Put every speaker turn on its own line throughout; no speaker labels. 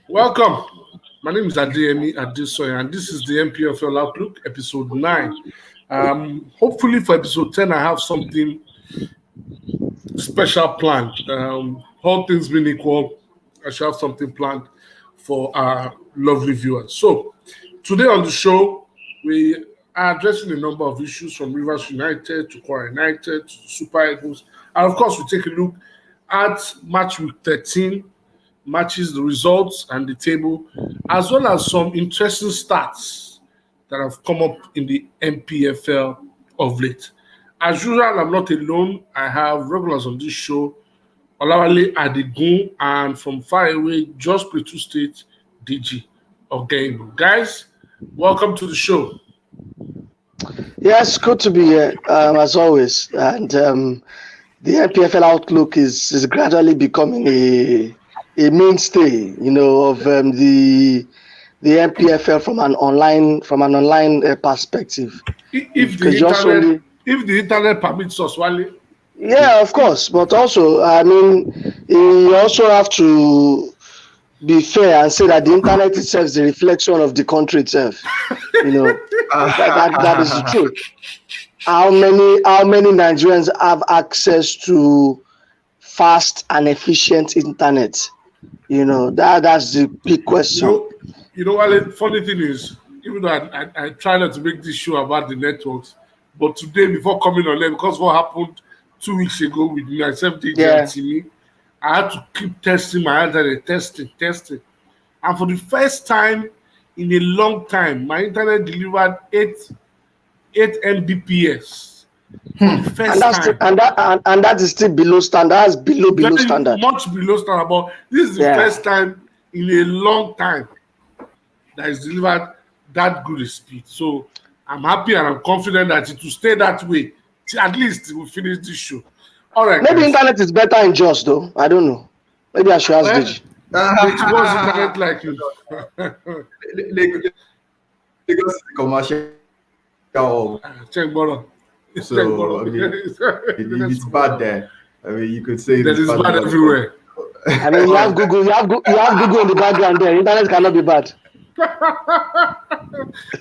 Welcome. My name is Adeyemi Adesoya, and this is the MPFL Outlook, episode 9. Hopefully, for episode 10, I have something special planned. All things being equal, I shall have something planned for our lovely viewers. So, today on the show, we are addressing a number of issues from Rivers United to Kwara United to Super Eagles. And of course, we take a look at match week 13 matches, the results, and the table, as well as some interesting stats that have come up in the MPFL of late. As usual, I'm not alone. I have regulars on this show, Olawale Adigun, and from far away, just Plateau State, DG Ogaibu. Guys, welcome to the show.
Yes, good to be here, as always. And the NPFL Outlook is gradually becoming a mainstay, of the NPFL from an online perspective.
If the internet permits us, Wale.
Yeah, of course, but also, you also have to be fair and say that the internet itself is a reflection of the country itself. That is the truth. How many Nigerians have access to fast and efficient internet? That's the big question.
Wale, funny thing is, even though I try not to make this show about the networks, but today, before coming on there, because what happened 2 weeks ago with me, myself, DJ and Timmy, I had to keep testing my internet, testing. And for the first time in a long time, my internet delivered 8 Mbps. For the first time.
And that is still below standard. That's below standard.
Much below standard. But this is the first time in a long time that is delivered that good a speed. So I'm happy and I'm confident that it will stay that way. At least we'll finish this show. All right.
Maybe internet is better in Jos though. I don't know. Maybe I should ask Digi.
It was internet like you.
Because the commercial.
Check bottom.
So it's bad there. You could say
that it's bad everywhere.
You have Google. You have Google in the background there. Internet cannot be bad.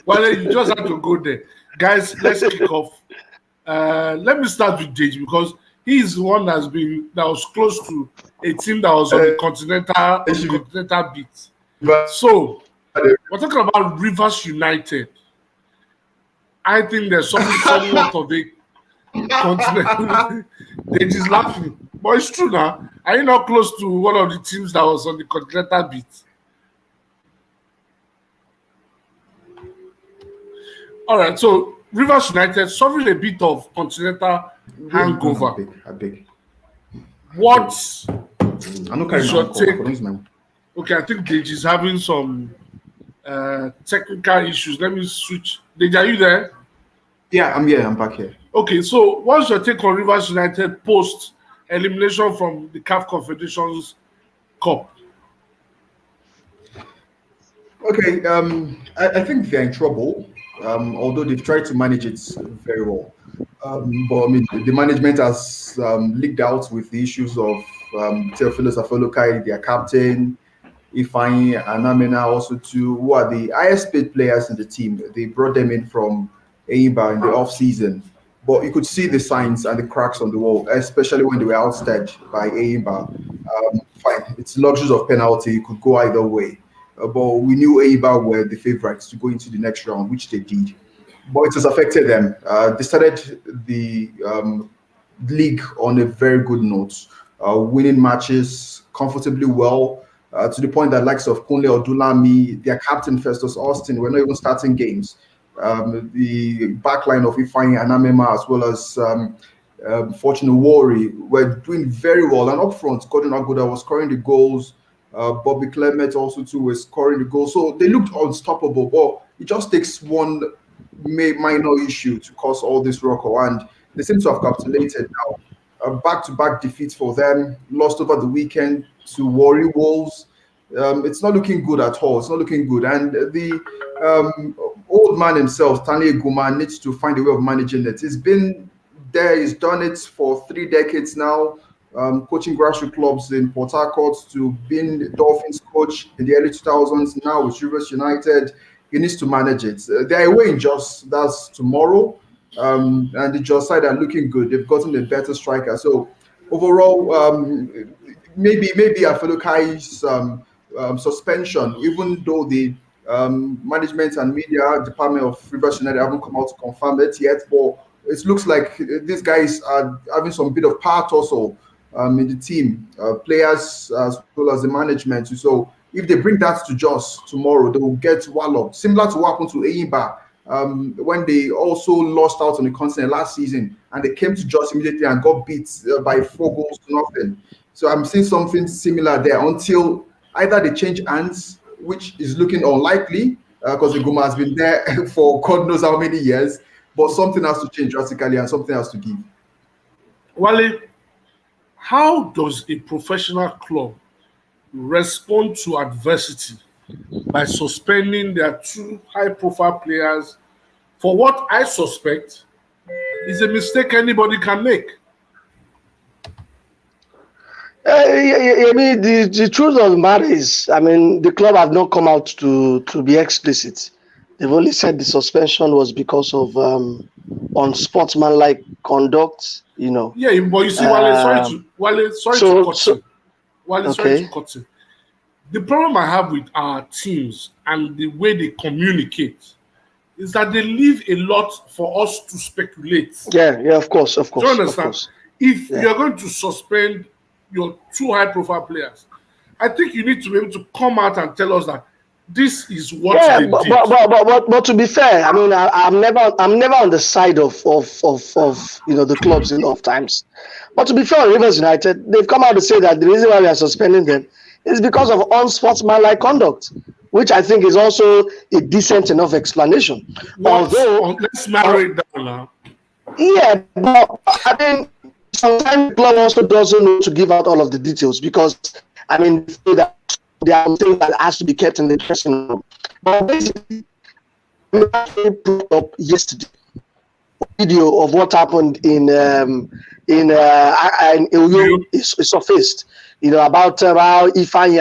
Well, you just have to go there, guys. Let's kick off. Let me start with Deji because he is the one that was close to a team that was on the continental beat. So we're talking about Rivers United. I think there's somewhat of a continental. Deji's laughing, but it's true now. Are you not close to one of the teams that was on the continental beat? All right, so Rivers United suffering a bit of continental hangover.
I beg.
What
I'm not
is your take? Okay, I think Deji is having some technical issues. Let me switch. Deji, are you there?
Yeah, I'm here. I'm back here.
Okay, so what's your take on Rivers United post elimination from the CAF Confederations Cup?
Okay, I think they're in trouble. Although they've tried to manage it very well. But the management has leaked out with the issues of Theophilus Afolokai, their captain, Ifeanyi Anamena, also who are the highest paid players in the team. They brought them in from Enyimba in the off-season. But you could see the signs and the cracks on the wall, especially when they were outstaged by Enyimba. Fine, it's luxuries of penalty. It could go either way. But we knew Enyimba were the favourites to go into the next round, which they did. But it has affected them. They started the league on a very good note, winning matches comfortably well, to the point that likes of Kunle Odulami, their captain Festus Austin, were not even starting games. The backline of Ifeanyi Anamema as well as Fortune Wari were doing very well. And up front, Gordon Agoda was scoring the goals. Bobby Clement also too was scoring the goal. So they looked unstoppable, but it just takes one minor issue to cause all this rocker, and they seem to have capitulated now. Back-to-back defeats for them, lost over the weekend to Warri Wolves. It's not looking good at all. It's not looking good. And the old man himself, Stanley Guma, needs to find a way of managing it. He's been there. He's done it for 3 decades now. coaching grassroots clubs in Port Harcourt to being the Dolphins coach in the early 2000s, now with Rivers United. He needs to manage it. They're away in Jos, that's tomorrow. And the Jos side are looking good. They've gotten a better striker. So overall, maybe Afenukai's suspension, even though the management and media department of Rivers United haven't come out to confirm it yet, but it looks like these guys are having some bit of part also in the team, players as well as the management. So if they bring that to Jos tomorrow, they will get walloped, similar to what happened to Enyimba when they also lost out on the continent last season, and they came to Jos immediately and got beat by 4 goals to nothing. So I'm seeing something similar there until either they change hands, which is looking unlikely because the Guma has been there for God knows how many years, but something has to change drastically and something has to give.
Wale, how does a professional club respond to adversity by suspending their 2 high-profile players for what I suspect is a mistake anybody can make?
I mean, the truth of the matter is, I mean, the club have not come out to be explicit. They've only said the suspension was because of unsportsmanlike conduct, you know.
Yeah, but you see, Wale, sorry to cut you. Wale, sorry to cut you. The problem I have with our teams and the way they communicate is that they leave a lot for us to speculate.
Yeah, of course. Do
you understand? If you're going to suspend your 2 high-profile players, I think you need to be able to come out and tell us that this is what they did.
But to be fair, I mean, I'm never on the side of the clubs enough times. But to be fair, Rivers United, they've come out to say that the reason why we are suspending them is because of unsportsmanlike conduct, which I think is also a decent enough explanation. Although
let's narrow it down now.
Yeah, but I mean, sometimes the club also doesn't know to give out all of the details because, I mean, that there are things that has to be kept in the dressing room. But basically, we put up yesterday a video of what happened in Uyo is surfaced. You know, about how Ifeanyi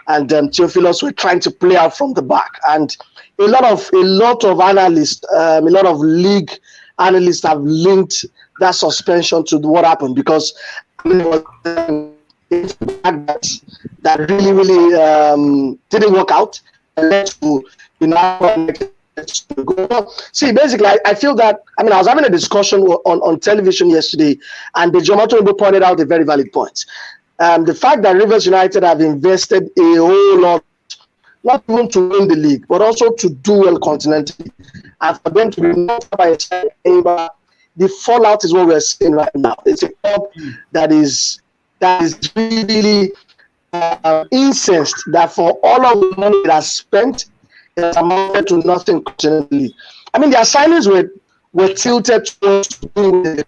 and Theophilus were trying to play out from the back, and a lot of analysts, a lot of league analysts have linked that suspension to what happened because that really didn't work out and led to See, basically, I feel that, I mean, I was having a discussion on television yesterday, and the Jomato pointed out a very valid point. The fact that Rivers United have invested a whole lot, not even to win the league, but also to do well continentally, and for them to be knocked by a side, the fallout is what we're seeing right now. It's a club that is really incensed that for all of the money it has spent, it has amounted to nothing continentally. I mean, their signings were tilted towards the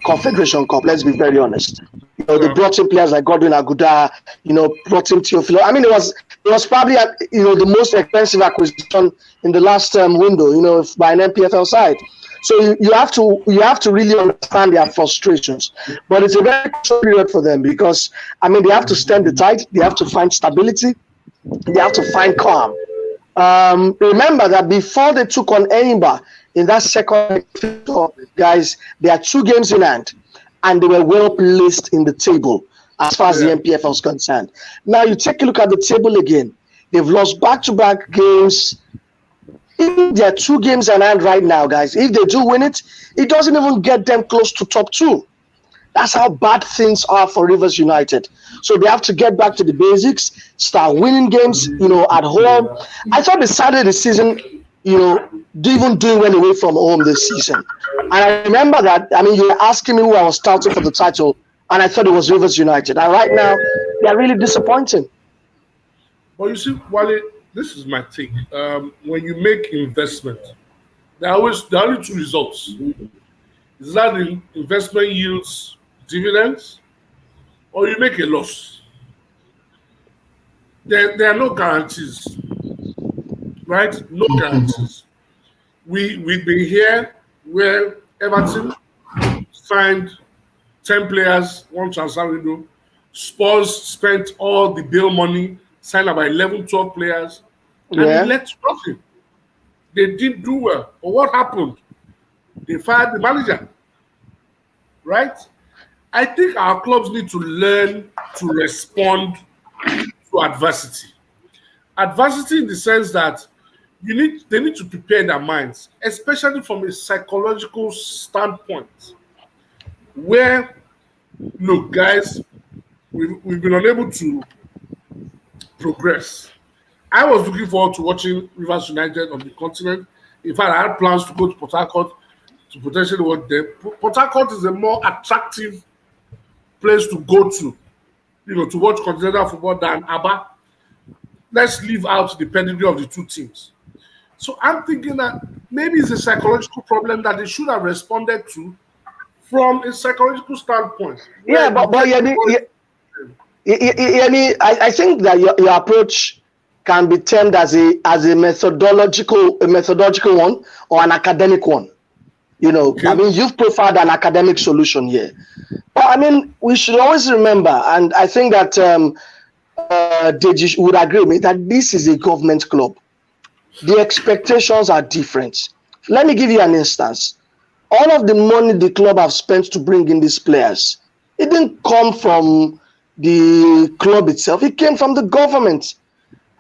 Confederation Cup. Let's be very honest. You know, they brought in players like Godwin Aguda. You know, brought in Teofilo. I mean, it was probably the most expensive acquisition in the last window. You know, by an MPFL side. So you have to really understand their frustrations. But it's a very short period for them because, I mean, they have to stand the tide. They have to find stability. They have to find calm. Remember that before they took on Enyimba in that second, guys, there are 2 games in hand, and they were well placed in the table as far as the MPFL is concerned. Now you take a look at the table again. They've lost back-to-back games. There are 2 games in hand right now, guys. If they do win it, it doesn't even get them close to top 2. That's how bad things are for Rivers United. So they have to get back to the basics, start winning games, at home. I thought they started the season, even doing well away from home this season. And I remember that, I mean, you were asking me who I was starting for the title, and I thought it was Rivers United. And right now, they are really disappointing.
But you see, Wale, this is my take. When you make investment, there are only 2 results. Is that the investment yields dividends, or you make a loss? There are no guarantees, right? No guarantees. We've been here where Everton signed 10 players, one transfer window. Spurs spent all the bail money, signed about 11, 12 players, and it
Yeah.
led to nothing. They didn't do well. But what happened? They fired the manager, right? I think our clubs need to learn to respond to adversity. Adversity in the sense that they need to prepare their minds, especially from a psychological standpoint, where look, guys, we've been unable to progress. I was looking forward to watching Rivers United on the continent. In fact, I had plans to go to Port Harcourt to potentially work there. Port Harcourt is a more attractive place to go to, to watch continental football than Aba. Let's leave out the pedigree of the two teams. So I'm thinking that maybe it's a psychological problem that they should have responded to from a psychological standpoint.
Yeah, but Yemi, I think that your approach can be termed as a methodological one or an academic one.
Okay.
I mean, you've profiled an academic solution here. But I mean, we should always remember, and I think that Deji would agree with me, that this is a government club. The expectations are different. Let me give you an instance. All of the money the club have spent to bring in these players, it didn't come from the club itself. It came from the government.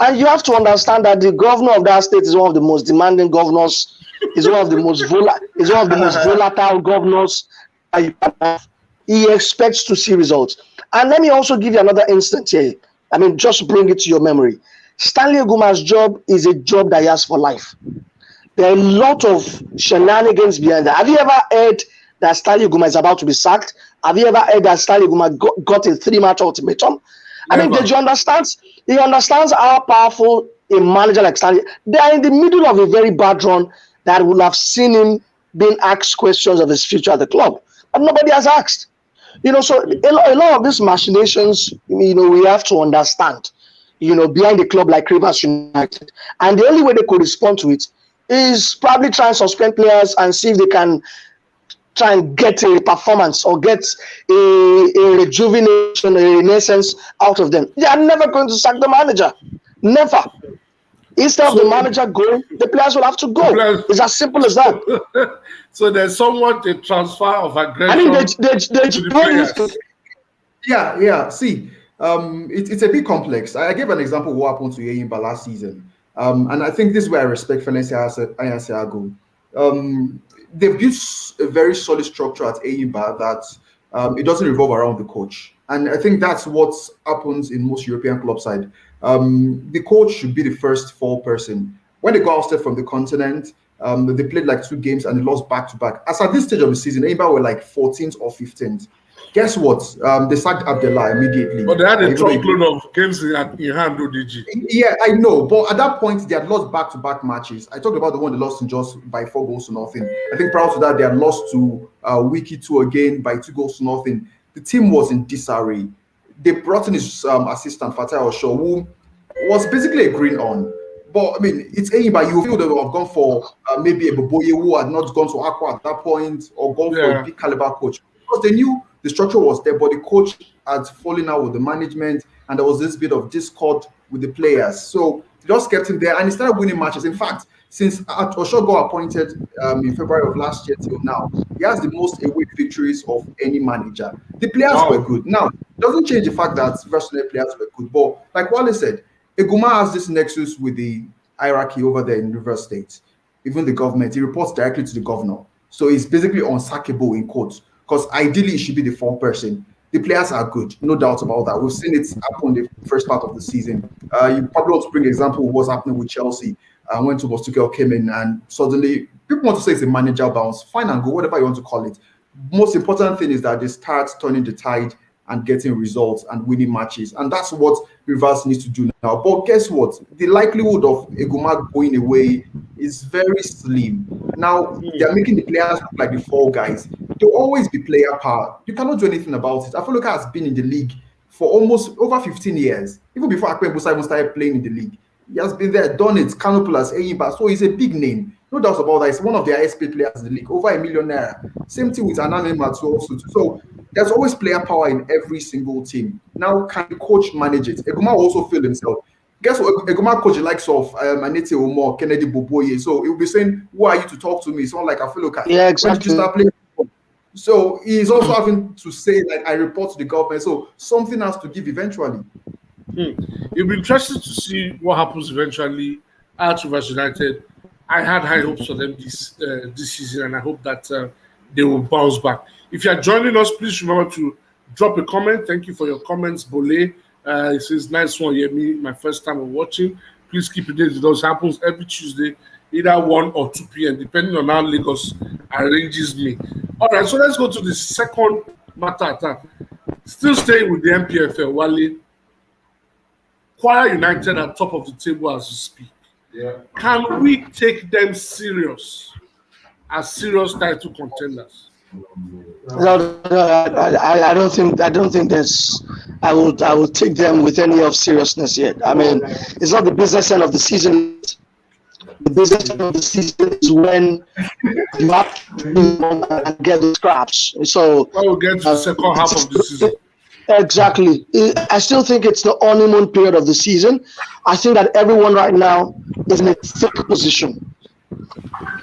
And you have to understand that the governor of that state is one of the most demanding governors, is one of the most volatile governors that you can have. He expects to see results. And let me also give you another instance here. I mean, just bring it to your memory. Stanley Eguma's job is a job that he has for life. There are a lot of shenanigans behind that. Have you ever heard that Stanley Eguma is about to be sacked? Have you ever heard that Stanley Eguma got a 3-match ultimatum? I mean, did you understand? He understands how powerful a manager like Stanley. They are in the middle of a very bad run that would have seen him being asked questions of his future at the club. But nobody has asked. So a lot of these machinations, we have to understand, behind a club like Rivers United. And the only way they could respond to it is probably try and suspend players and see if they can try and get a performance or get a rejuvenation, a renaissance out of them. They are never going to sack the manager. Never. Instead of the manager going, the players will have to go. It's as simple as that.
So there's somewhat a transfer of aggression.
I mean,
Yeah. See, it's a bit complex. I gave an example of what happened to Eyimba last season. And I think this is where I respect Fenencia Ayasiago. They've built a very solid structure at Eyimba that it doesn't revolve around the coach. And I think that's what happens in most European club side. The coach should be the first person. When they go outside from the continent, they played like 2 games and they lost back-to-back. As at this stage of the season, Eyimba were like 14th or 15th. Guess what? They sacked Abdullah immediately.
But they had a truckload of games in hand, DG.
Yeah, I know. But at that point, they had lost back-to-back matches. I talked about the one they lost in just by 4 goals to nothing. I think prior to that, they had lost to Wiki 2 again by 2 goals to nothing. The team was in disarray. They brought in his assistant, Fatah Osho, who was basically agreeing on. But I mean, it's Eyimba. You feel they would have gone for maybe a Boboye who had not gone to Aqua at that point, or gone for a big caliber coach. Because they knew the structure was there, but the coach had fallen out with the management, and there was this bit of discord with the players. So they just kept him there, and he started winning matches. In fact, since Osho got appointed in February of last year till now, he has the most away victories of any manager. The players were good. Now, it doesn't change the fact that Versailles players were good, but like Wale said, Eguma has this nexus with the hierarchy over there in Rivers State, even the government. He reports directly to the governor. So he's basically unsackable in quotes, because ideally he should be the 4th person. The players are good, no doubt about that. We've seen it happen in the first part of the season. You probably want to bring an example of what's happening with Chelsea. When Thomas Tuchel came in and suddenly people want to say it's a manager bounce. Fine and go, whatever you want to call it. Most important thing is that they start turning the tide and getting results and winning matches. And that's what Rivers needs to do now. But guess what? The likelihood of Eguma going away is very slim. Now, they're making the players look like the fall guys. There'll always be player power. You cannot do anything about it. Afoluka has been in the league for almost over 15 years. Even before Akpen Busa even started playing in the league. He has been there, done it, Canopulas, Eyimba. So he's a big name. No doubt about that. He's one of the highest paid players in the league, over £1 million. Same thing with Anane Matu also. So there's always player power in every single team. Now, can the coach manage it? Eguma will also feel himself. Guess what? Eguma coach the likes of Anete Omo, Kennedy Boboye. So he'll be saying, "Who are you to talk to me?" Someone like Afiloka.
Yeah, exactly.
When did you start playing? So he's also having to say, like, I report to the government. So something has to give eventually.
It'll be interesting to see what happens eventually at Rivers United. I had high hopes for them this season, and I hope that they will bounce back. If you are joining us, please remember to drop a comment. Thank you for your comments, Bole. It says, nice one, Yemi, my first time of watching. Please keep it there. It does happens every Tuesday, either 1 or 2 p.m., depending on how Lagos arranges me. All right, so let's go to the second matter attack. Still staying with the MPFL, Wale. Kwara United at top of the table as we speak.
Yeah.
Can we take them serious as serious title contenders?
No, I don't think there's. I will take them with any of seriousness yet. I mean, it's not the business end of the season. The business end of the season is when you have to do and get the scraps. So
We'll get to the second half of the season.
exactly. I still think it's the honeymoon period of the season. I think that everyone right now is in a thick position.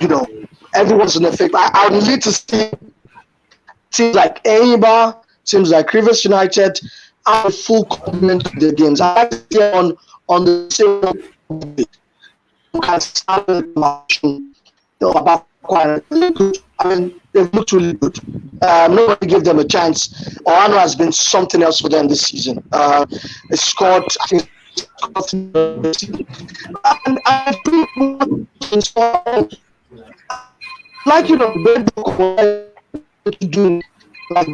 You know, everyone's in a thick. I would need to see teams like Eimba, teams like Rivers United, have a full complement of their games. I like to see on the same about quite good. I mean, they've looked really good. Nobody gave them a chance. Oano has been something else for them this season. They scored, I think, and I think, like, you know, to do like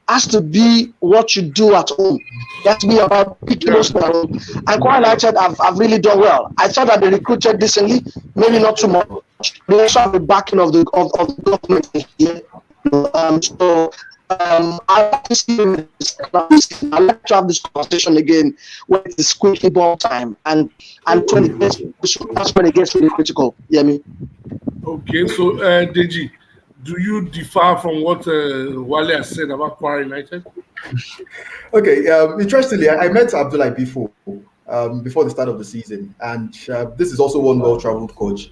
has to be what you do at home. You have to be about picking those at home. And Kwara United have really done well. I thought that they recruited decently, maybe not too much. They also have the backing of the government here. I like to see. I like to have this conversation again when it's squeaky ball time and when it gets, that's when it gets really critical. You know what I mean?
Okay, so Deji, do you differ from what Wale has said about Kwara United?
Okay, interestingly, I met Abdullah before the start of the season, and this is also one well-traveled coach.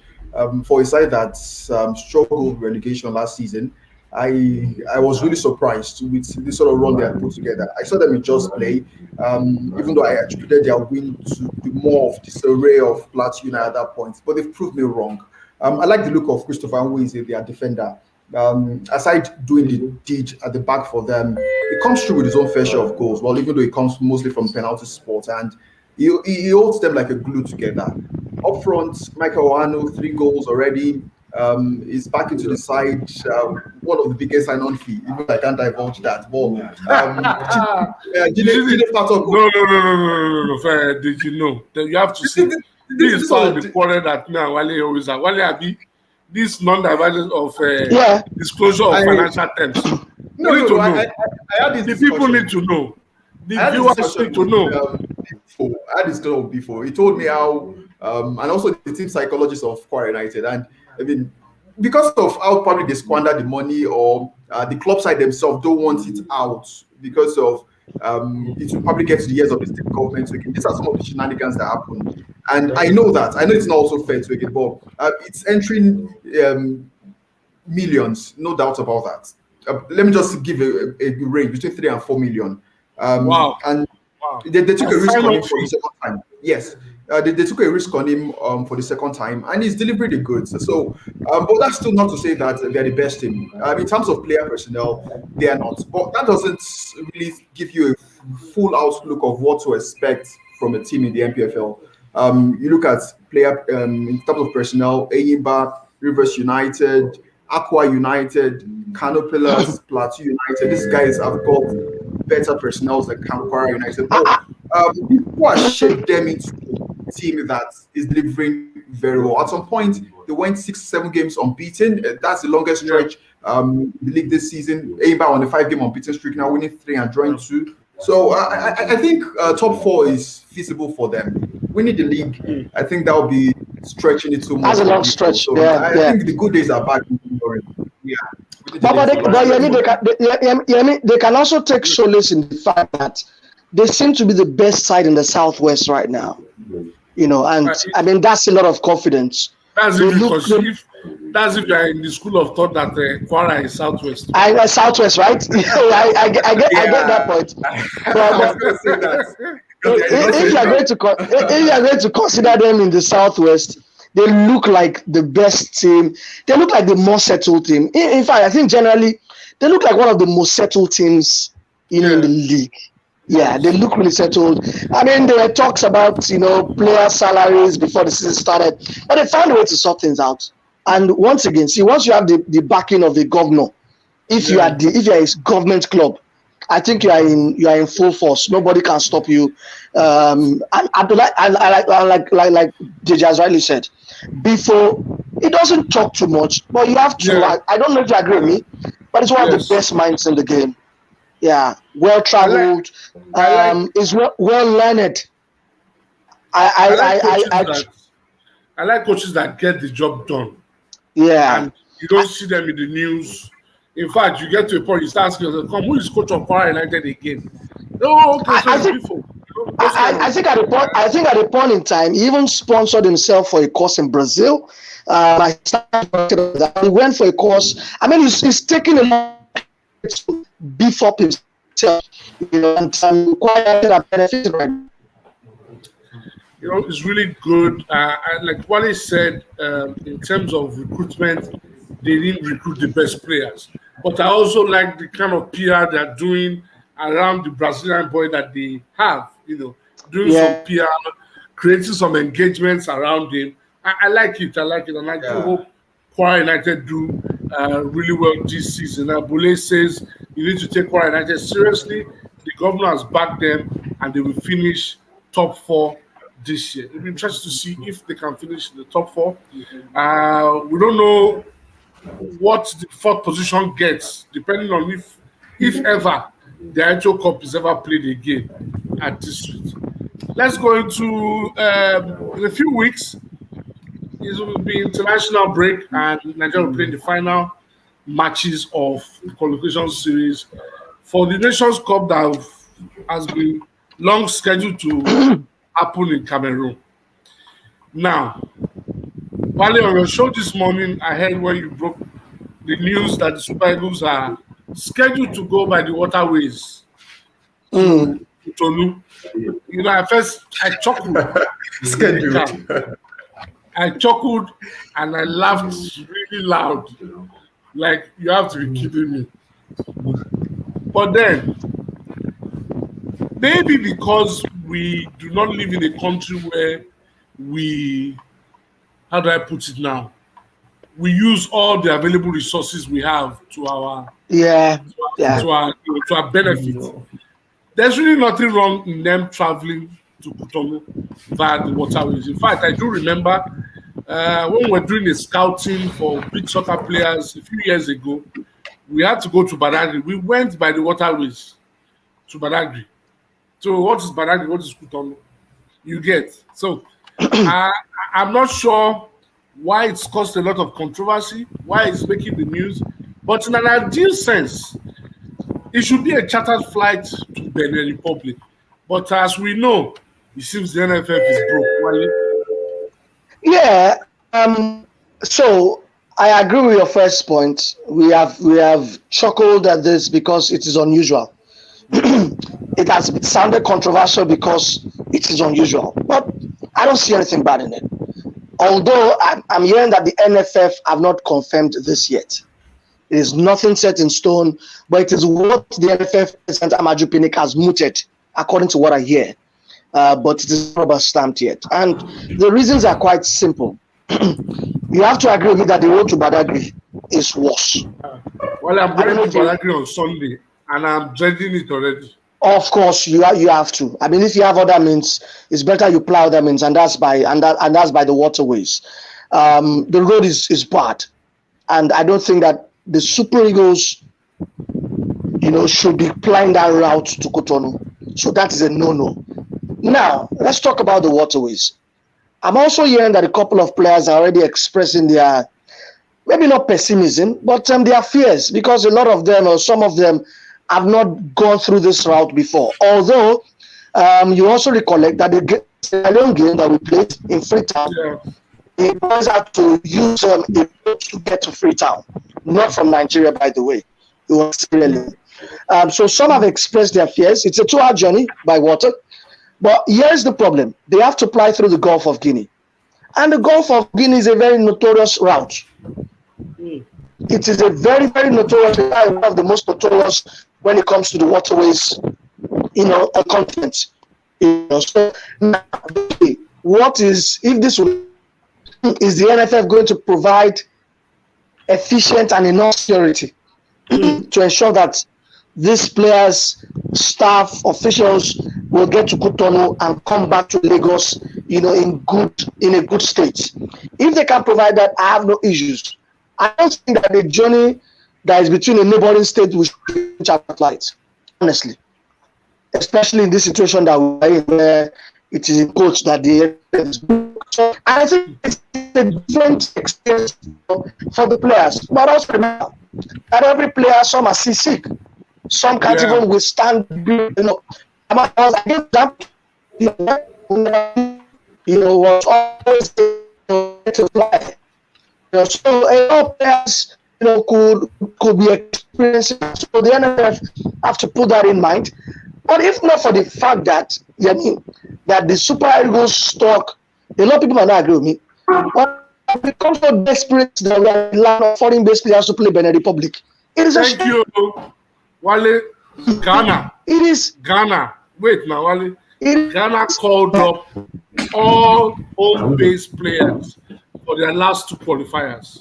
For a side that struggled with relegation last season, I was really surprised with the sort of run they had put together. I saw them in just play, even though I attributed their win to be more of disarray of Plateau United at that point, but they've proved me wrong. I like the look of Christopher Nweze, their defender. Aside doing the deed at the back for them, he comes through with his own fair share of goals. Well, even though he comes mostly from penalty spot, and he holds them like a glue together. Up front, Michael Oano, 3 goals already. Is back into the side. One of the biggest sign-on fee. Even I can't divulge that. But
No. Did you know? You have to see. This is part of the quarrel that now Wale always have. Wale Abi, this non-divergence of disclosure of financial terms. I had this. The people need to know. The viewers need to know.
I had this talk before. He told me how, and also the team psychologist of Kwara United, and I mean, because of how probably they squander the money, or the club side themselves don't want it out because of it will probably get to the ears of the state government. So these are some of the shenanigans that happen, and I know it's not also fair to it, but it's entering millions, no doubt about that. Let me just give a range between 3 and 4 million.
Wow!
And they took a risk on him for the second time. Yes. They took a risk on him for the second time, and he's delivering the goods. So, but that's still not to say that they're the best team. In terms of player personnel, they are not. But that doesn't really give you a full outlook of what to expect from a team in the MPFL. You look at player in terms of personnel: Eimba, Rivers United, Aqua United, Kano Pillars, Plateau United. These guys have got better personnel than Kwara United. But people are shaped them into a team that is delivering very well. At some point, they went 6-7 games unbeaten. That's the longest stretch in the league this season. Eimba on the 5-game unbeaten streak, now winning 3 and drawing 2. So I think top 4 is feasible for them. Winning the league, I think that will be stretching it too much.
That's a long stretch.
So I think the good days are back. Yeah.
They can also take solace in the fact that they seem to be the best side in the Southwest right now. You know, and I mean that's a lot of confidence.
That's if you're in the school of thought that Kwara is Southwest.
Southwest, right? I get that point. If you are going to consider them in the Southwest, they look like the best team. They look like the most settled team. In fact, I think generally they look like one of the most settled teams in the league. Yeah, they look really settled. I mean, there were talks about, you know, player salaries before the season started, but they found a way to sort things out. And once again, see, once you have the backing of the governor, if you are a government club, I think you are in full force. Nobody can stop you. And like JJ has rightly said, before it doesn't talk too much, but you have to. Yeah. I don't know if you agree with me, but it's one of the best minds in the game. Yeah, well traveled, is well learned.
I like coaches that get the job done.
Yeah,
and you don't see them in the news. In fact, you get to a point you start asking yourself, "Come, who is coach of Kwara United again?" Oh, okay. So
I think at a point in time, he even sponsored himself for a course in Brazil. He went for a course. I mean, he's taking a lot to beef up himself, you know, and quite benefit right.
You know, it's really good. Like Wale said, in terms of recruitment, they didn't recruit the best players. But I also like the kind of PR they're doing around the Brazilian boy that they have, you know, doing some PR, creating some engagements around him. I like it. And I do hope Kwara United do really well this season. Bule says you need to take Kwara United seriously. The governor has backed them and they will finish top 4 this year. It'll be interesting to see if they can finish in the top 4. We don't know what the 4th position gets, depending on if ever the IHO Cup is ever played again at this rate. Let's go into in a few weeks. It will be international break, and Nigeria will play the final matches of the qualification series for the Nations Cup that has been long scheduled to happen in Cameroon. Now, Wale, on your show this morning, I heard when you broke the news that the Super Eagles are scheduled to go by the waterways to Tonu. You know, at first I chuckled. I chuckled and I laughed really loud. Like, you have to be kidding me. But then, maybe because we do not live in a country where how do I put it now? We use all the available resources we have to our benefit. There's really nothing wrong in them traveling to Cotonou via the waterways. In fact, I do remember when we were doing a scouting for big soccer players a few years ago, we had to go to Badagry. We went by the waterways to Badagry. So what is Badagry? What is Cotonou? You get. So I'm not sure why it's caused a lot of controversy, why it's making the news, but in an ideal sense, it should be a chartered flight to Benin Republic. But as we know, it seems the NFF is broke.
Yeah. So I agree with your first point. We have chuckled at this because it is unusual. It has sounded controversial because it is unusual, but I don't see anything bad in it. Although I'm hearing that the NFF have not confirmed this yet. It is nothing set in stone, but it is what the NFF President Amaju Pinnick has mooted, according to what I hear. But it is not rubber stamped yet. And the reasons are quite simple. You have to agree with me that the road to Badagry is worse.
Well, I'm going to Badagry on Sunday, and I'm dreading it already.
Of course, you have to. I mean, if you have other means, it's better you plow other means, and that's by the waterways. The road is bad, and I don't think that the Super Eagles, you know, should be plying that route to Cotonou. So that is a no-no. Now, let's talk about the waterways. I'm also hearing that a couple of players are already expressing their maybe not pessimism, but their fears, because a lot of them or some of them have not gone through this route before. Although you also recollect that the Sierra game that we played in Freetown, the boys had to use a boat to get to Freetown, not from Nigeria, by the way. It was Sierra Leone. So some have expressed their fears. It's a 2-hour journey by water. But here's the problem. They have to fly through the Gulf of Guinea. And the Gulf of Guinea is a very notorious route. It is a very, very notorious, one of the most notorious when it comes to the waterways, on continents. So now, what is, if this is the NFF going to provide efficient and enough security to ensure that these players, staff, officials will get to Cotonou and come back to Lagos, in a good state. If they can provide that, I have no issues. I don't think that the journey that is between a neighboring state will change our flights, honestly. Especially in this situation that we're in, where it is in quotes that the so I think it's a different experience for the players. But also remember that every player, some are seasick. Some can't even withstand, was always to fly. So a lot of players, could be experiencing. So the NFF have to put that in mind. But if not for the fact that, that the Super Eagles stock, a lot of people might not agree with me, but it becomes so desperate that we are relying on foreign-based players to play Benin Republic. It is
Thank you, Wale. Ghana.
It is
Ghana. Wait now, Wale. Ghana called up all home-based players for their last 2 qualifiers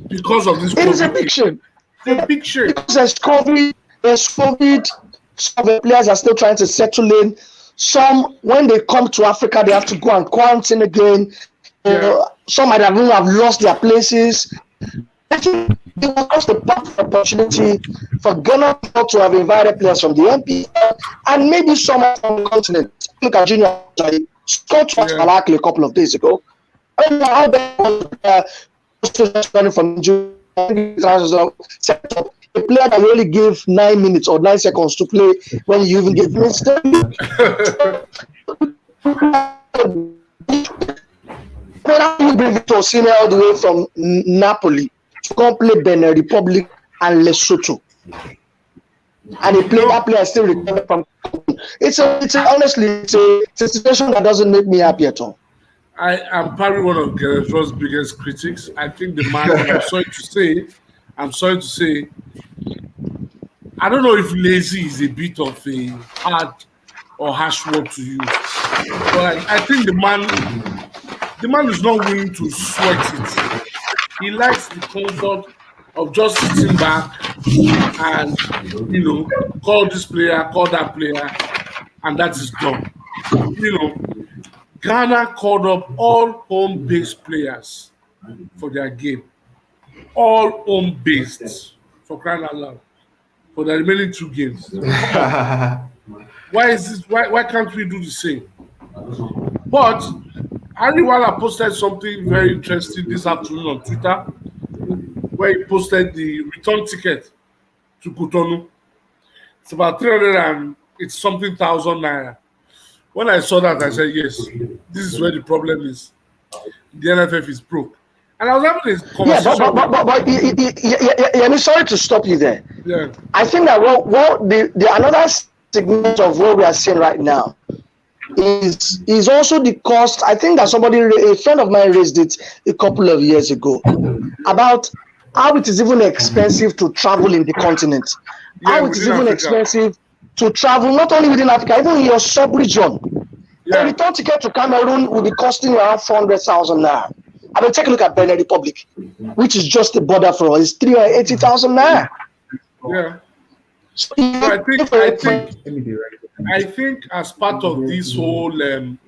because of this.
It is a big shame.
It's a big shame.
Because there's COVID. Some of the players are still trying to settle in. Some, when they come to Africa, they have to go and quarantine again. Some might have even lost their places. I think it was just a perfect opportunity for Ghana to have invited players from the NPL and maybe some from the continent. Look at Junior scored twice Malaki a couple of days ago. I don't know how that was from Junior set up. A player that you only gave 9 minutes or 9 seconds to play when you even gave minutes. But how do you bring Victor Osimhen all the way from Napoli to come play Benin Republic and Lesotho? And that player still recovered from. Honestly, it's a situation that doesn't make me happy at all.
I am probably one of Guerrero's biggest critics. I think the man, I'm sorry to say, I don't know if lazy is a bit of a hard or harsh word to use, but I think the man is not willing to sweat it. He likes the comfort of just sitting back and call this player, call that player, and that is done. Ghana called up all home-based players for their game. All home-based, for crying out loud, for the remaining 2 games. Why is this? Why can't we do the same? But Ariwala posted something very interesting this afternoon on Twitter, where he posted the return ticket to Cotonou. It's about 300 and it's something thousand naira. When I saw that, I said, yes, this is where the problem is. The NFF is broke. And I was having this conversation.
But I'm sorry to stop you there.
Yeah.
I think that the another segment of what we are seeing right now is also the cost. I think that a friend of mine raised it a couple of years ago about how it is even expensive to travel in the continent. How it is even expensive to travel not only within Africa, even in your sub-region. The return ticket to Cameroon will be costing around 400,000 naira. I mean, take a look at Benin Republic, which is just the border for us. It's 380,000 naira.
Yeah.
So
I think as part of this whole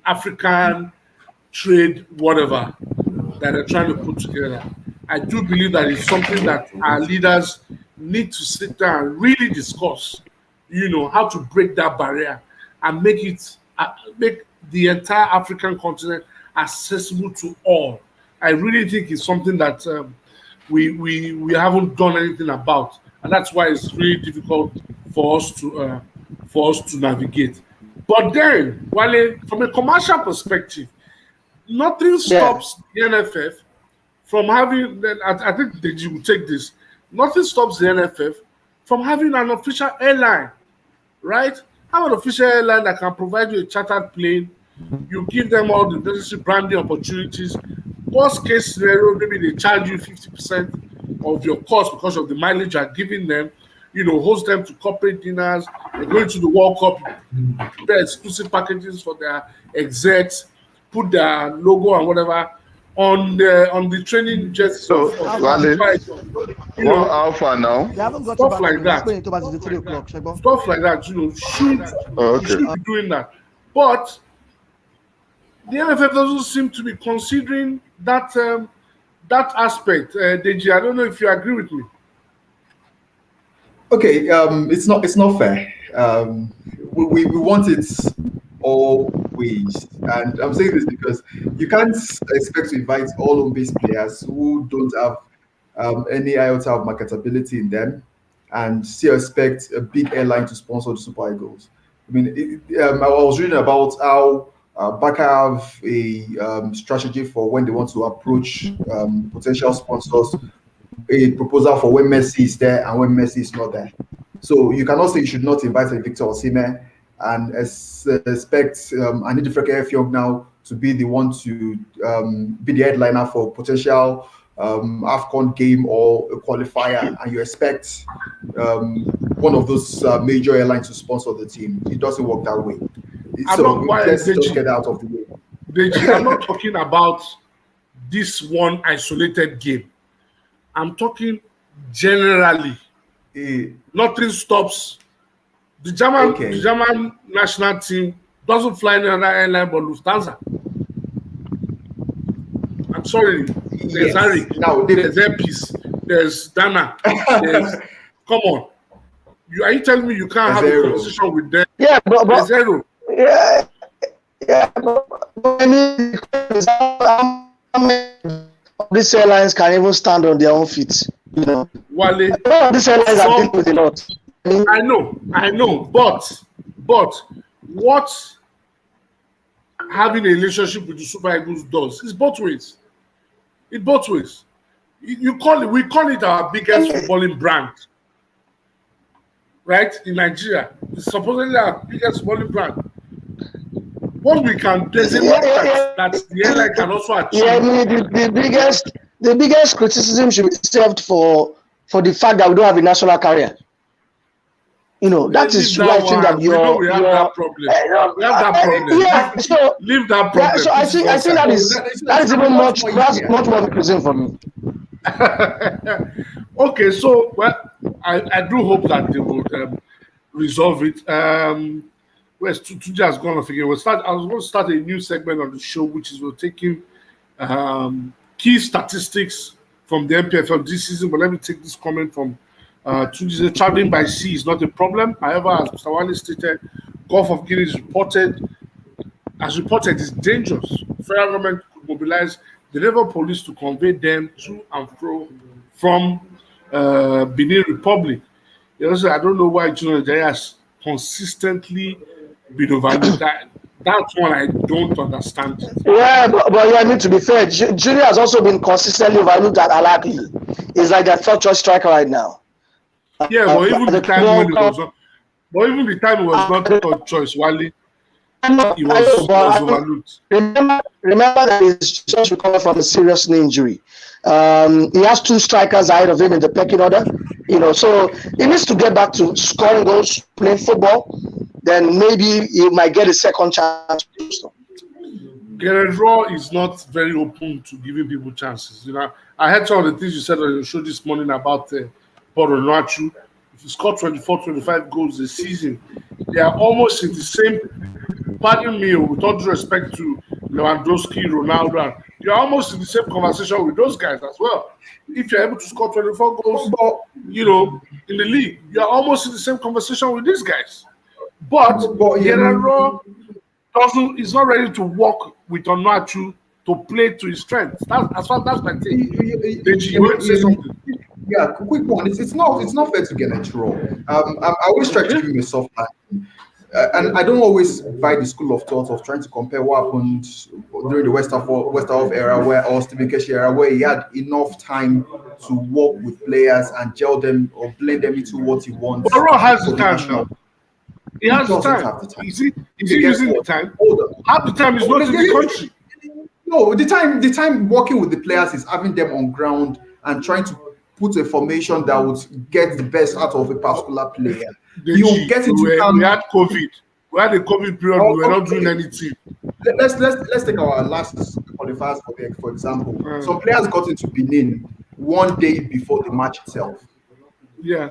African trade, whatever, that they're trying to put together, I do believe that it's something that our leaders need to sit down and really discuss, how to break that barrier and make the entire African continent accessible to all. I really think it's something that we haven't done anything about, and that's why it's really difficult for us to navigate. But then, Wale, from a commercial perspective, nothing
Yeah.
stops the NFF from having. I think that you will take this. Nothing stops the NFF from having an official airline, right? Have an official airline that can provide you a chartered plane. You give them all the necessary branding opportunities. Worst case scenario, maybe they charge you 50% of your cost because of the mileage you're giving them. You know, host them to corporate dinners. They're going to the World Cup, prepare exclusive packages for their execs, put their logo and whatever on the training jerseys
So, Wale,
you know,
how far now?
They haven't got
Stuff
back
like
to
that.
explain it about the 3 o'clock, Shego.
Stuff like that, you know,
Oh,
you should
okay.
be doing that. But the NFF doesn't seem to be considering that that aspect. Deji, I don't know if you agree with me.
Okay, it's not fair. We want it always, and I'm saying this because you can't expect to invite all home-based players who don't have any iota of marketability in them, and still expect a big airline to sponsor the Super Eagles. I mean, I was reading about how Barca have a strategy for when they want to approach potential sponsors, a proposal for when Messi is there and when Messi is not there. So you cannot say you should not invite a Victor Osimhen and expect Andy Freke now to be the one to be the headliner for potential AFCON game or a qualifier, and you expect one of those major airlines to sponsor the team. It doesn't work that way. Let's just get out of the way.
Deji, I'm not talking about this one isolated game. I'm talking generally. Nothing stops the German national team doesn't fly any other airline but Lufthansa. I'm sorry. There's Harry.
Now,
there's Airpeace. There's Dana. Come on. Are you telling me you can't have a conversation with them?
Yeah, but
Zero.
Yeah, but I mean, how many of these airlines can even stand on their own feet? You know,
Wale,
these airlines are dealing with a lot.
I know, but what having a relationship with the Super Eagles does is both ways. It both ways. We call it our biggest footballing brand, right? In Nigeria, it's supposedly our biggest footballing brand. What we can, there's a lot that the airline can also achieve.
Yeah, I mean, the biggest criticism should be served for the fact that we don't have a national carrier. You know, that is why I think that
we have that problem. We have that problem.
Yeah, so
leave that problem.
Yeah, so I think that is even much more of a criticism for me.
Okay, so I do hope that they will resolve it. Where's Tuja has gone off again? I was going to start a new segment on the show, which is we're taking key statistics from the MPFL this season. But let me take this comment from Tuja. Traveling by sea is not a problem. However, as Mr. Wale stated, Gulf of Guinea is reported is dangerous. Federal government could mobilize the naval police to convey them to and fro from Benin Republic. Also, I don't know why Nigeria has consistently been overlooked. That's one I don't understand.
Yeah, but I mean, to be fair, Junior has also been consistently overlooked at Al-Ahly. He's like their third choice striker right now.
Yeah, but even the time when it was not, third choice, Wale, he was overlooked.
Remember that he's just recovered from a serious knee injury. He has two strikers ahead of him in the pecking order. You know, so he needs to get back to scoring goals, playing football. Then maybe he might get a second chance.
Guerrero is not very open to giving people chances. You know, I heard some of the things you said on your show this morning about Paul Onuachu. If you score 24, 25 goals this season, they are almost in the same. Pardon me, with all due respect to Lewandowski, Ronaldo, you're almost in the same conversation with those guys as well. If you're able to score 24 goals, you know, in the league, you're almost in the same conversation with these guys. But Guerrero is not ready to work with Onuachu to play to his strengths. That's my thing.
You
want to say something?
Yeah, quick one. It's not fair to get a draw. I always try to give him a soft line. And I don't always buy the school of thought of trying to compare what happened during the Westerhoff era or Stephen Keshi era, where he had enough time to work with players and gel them or blend them into what he wants.
But Raw has the time now. He has the
doesn't
time.
have the time.
Is he using the time?
Hold on.
Half the time is not in the country.
No, the time working with the players is having them on ground and trying to put a formation that would get the best out of a particular player. You get into
we had COVID. We had a COVID period. We were not doing anything.
Let's take our last qualifiers for example. Some players got into Benin one day before the match itself.
Yeah.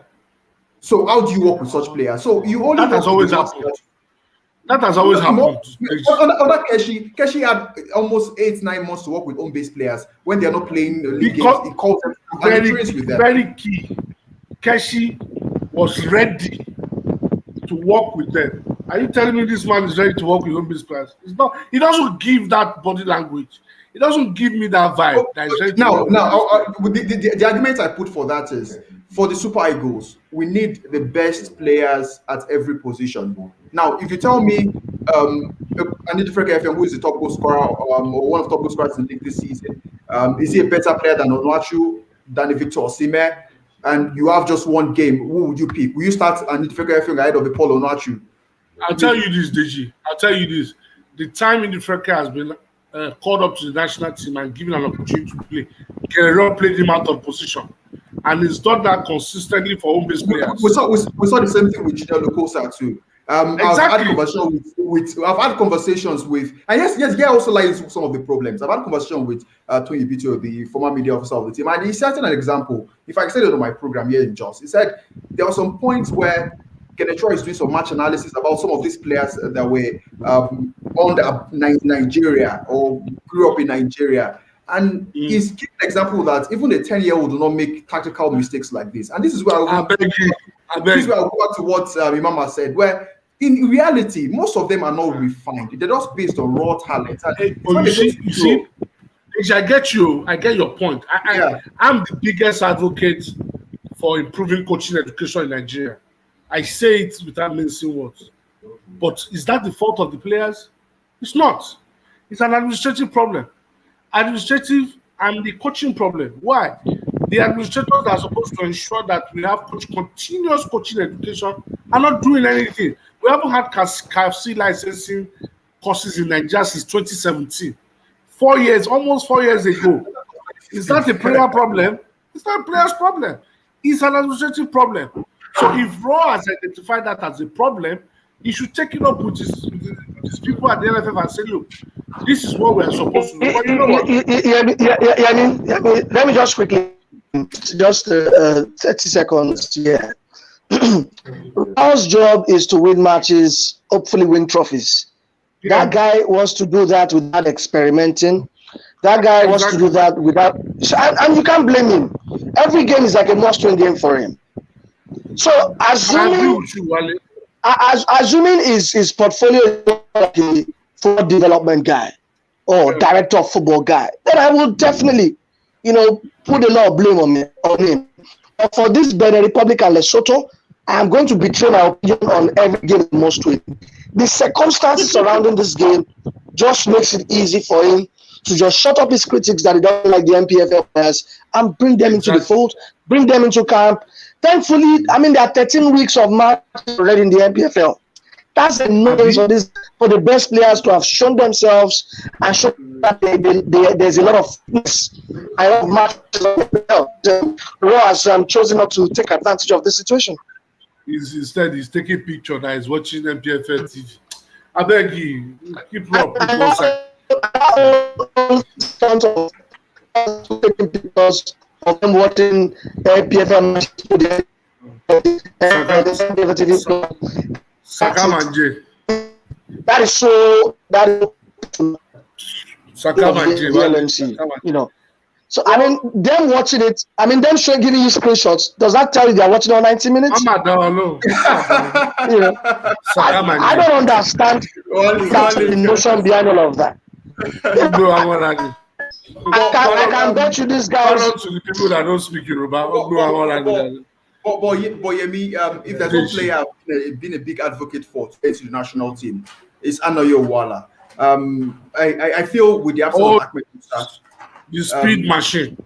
So how do you work with such players? So you only
that has always happened. That has always happened.
Other Keshi had almost 8-9 months to work with home-based players when they are not playing league games. He calls them and he trains with them.
Very key. Keshi was ready to work with them. Are you telling me this man is ready to work with home-based players? It's not. He doesn't give that body language. He doesn't give me that vibe. That is ready
the argument I put for that is, for the Super Eagles, we need the best players at every position. Now, if you tell me Andy Freke FM, who is the top goal scorer or one of the top goal scorers in the league this season, is he a better player than Onuachu, than Victor Osimhen? And you have just one game, who would you pick? Will you start Andy Freke FM ahead of the Paul Onuachu?
I'll tell you this, Deji. I'll tell you this. The time Andy Freke has been called up to the national team and given an opportunity to play, Guerrero played him out of position. And he's done that consistently for home-based players.
We saw the same thing with Junior Lukosa too.
Exactly.
I've had conversations with, and yes, also lies some of the problems. I've had conversation with Tony Bito, the former media officer of the team, and he set an example. If I said it on my program here in Jos, he said there were some points where Kenetro is doing some match analysis about some of these players that were on Nigeria or grew up in Nigeria. And he's giving an example that even a 10-year-old will not make tactical mistakes like this. And this is where I'll go back to what Imama said, where in reality, most of them are not refined. They're just based on raw talent.
You see, I get you. I get your point. I'm the biggest advocate for improving coaching education in Nigeria. I say it without mincing words. But is that the fault of the players? It's not. It's an administrative problem. Administrative and the coaching problem. Why? The administrators that are supposed to ensure that we have continuous coaching education are not doing anything. We haven't had KFC licensing courses in Nigeria since 2017. 4 years, almost 4 years ago. Is that a player problem? It's not a player's problem. It's an administrative problem. So if Raw has identified that as a problem, he should take it up with his people at the NFF and say, look, this is what we are supposed to do. But you know what?
Let me just quickly, just 30 seconds. Yeah. Raw's job is to win matches, hopefully win trophies. Yeah. That guy wants to do that without experimenting. That guy wants to do that without, and you can't blame him. Every game is like a must-win game for him. So assuming his portfolio is like a football development guy or director of football guy, then I will definitely, put a lot of blame on him. But for this Benin Republic and Lesotho, I am going to betray my opinion on every game most win. The circumstances surrounding this game just makes it easy for him to just shut up his critics that he doesn't like the NPFL players and bring them into the fold, bring them into camp. Thankfully, there are 13 weeks of match already in the NPFL. That's enough for the best players to have shown themselves and show that there's a lot of fitness. I love matches. Raw has chosen not to take advantage of the situation.
Instead, he's taking picture that he's watching NPFL TV. I beg you, keep up.
Taking pictures of them watching NPFL matches.
Sakamanje.
That is so. That is
Sakamanje.
So them watching it. Them giving you screenshots. Does that tell you they are watching all 90 minutes?
I
don't understand the emotion behind all of that.
Ogbo Awolabi.
I can bet you these guys.
Shout out to the people that don't speak Yoruba. Ogbo Awolabi.
But Yemi, if there's one player I've been a big advocate for to get to the national team, it's Anayo Wala. I feel with the absence of Ahmed Musa,
the speed machine.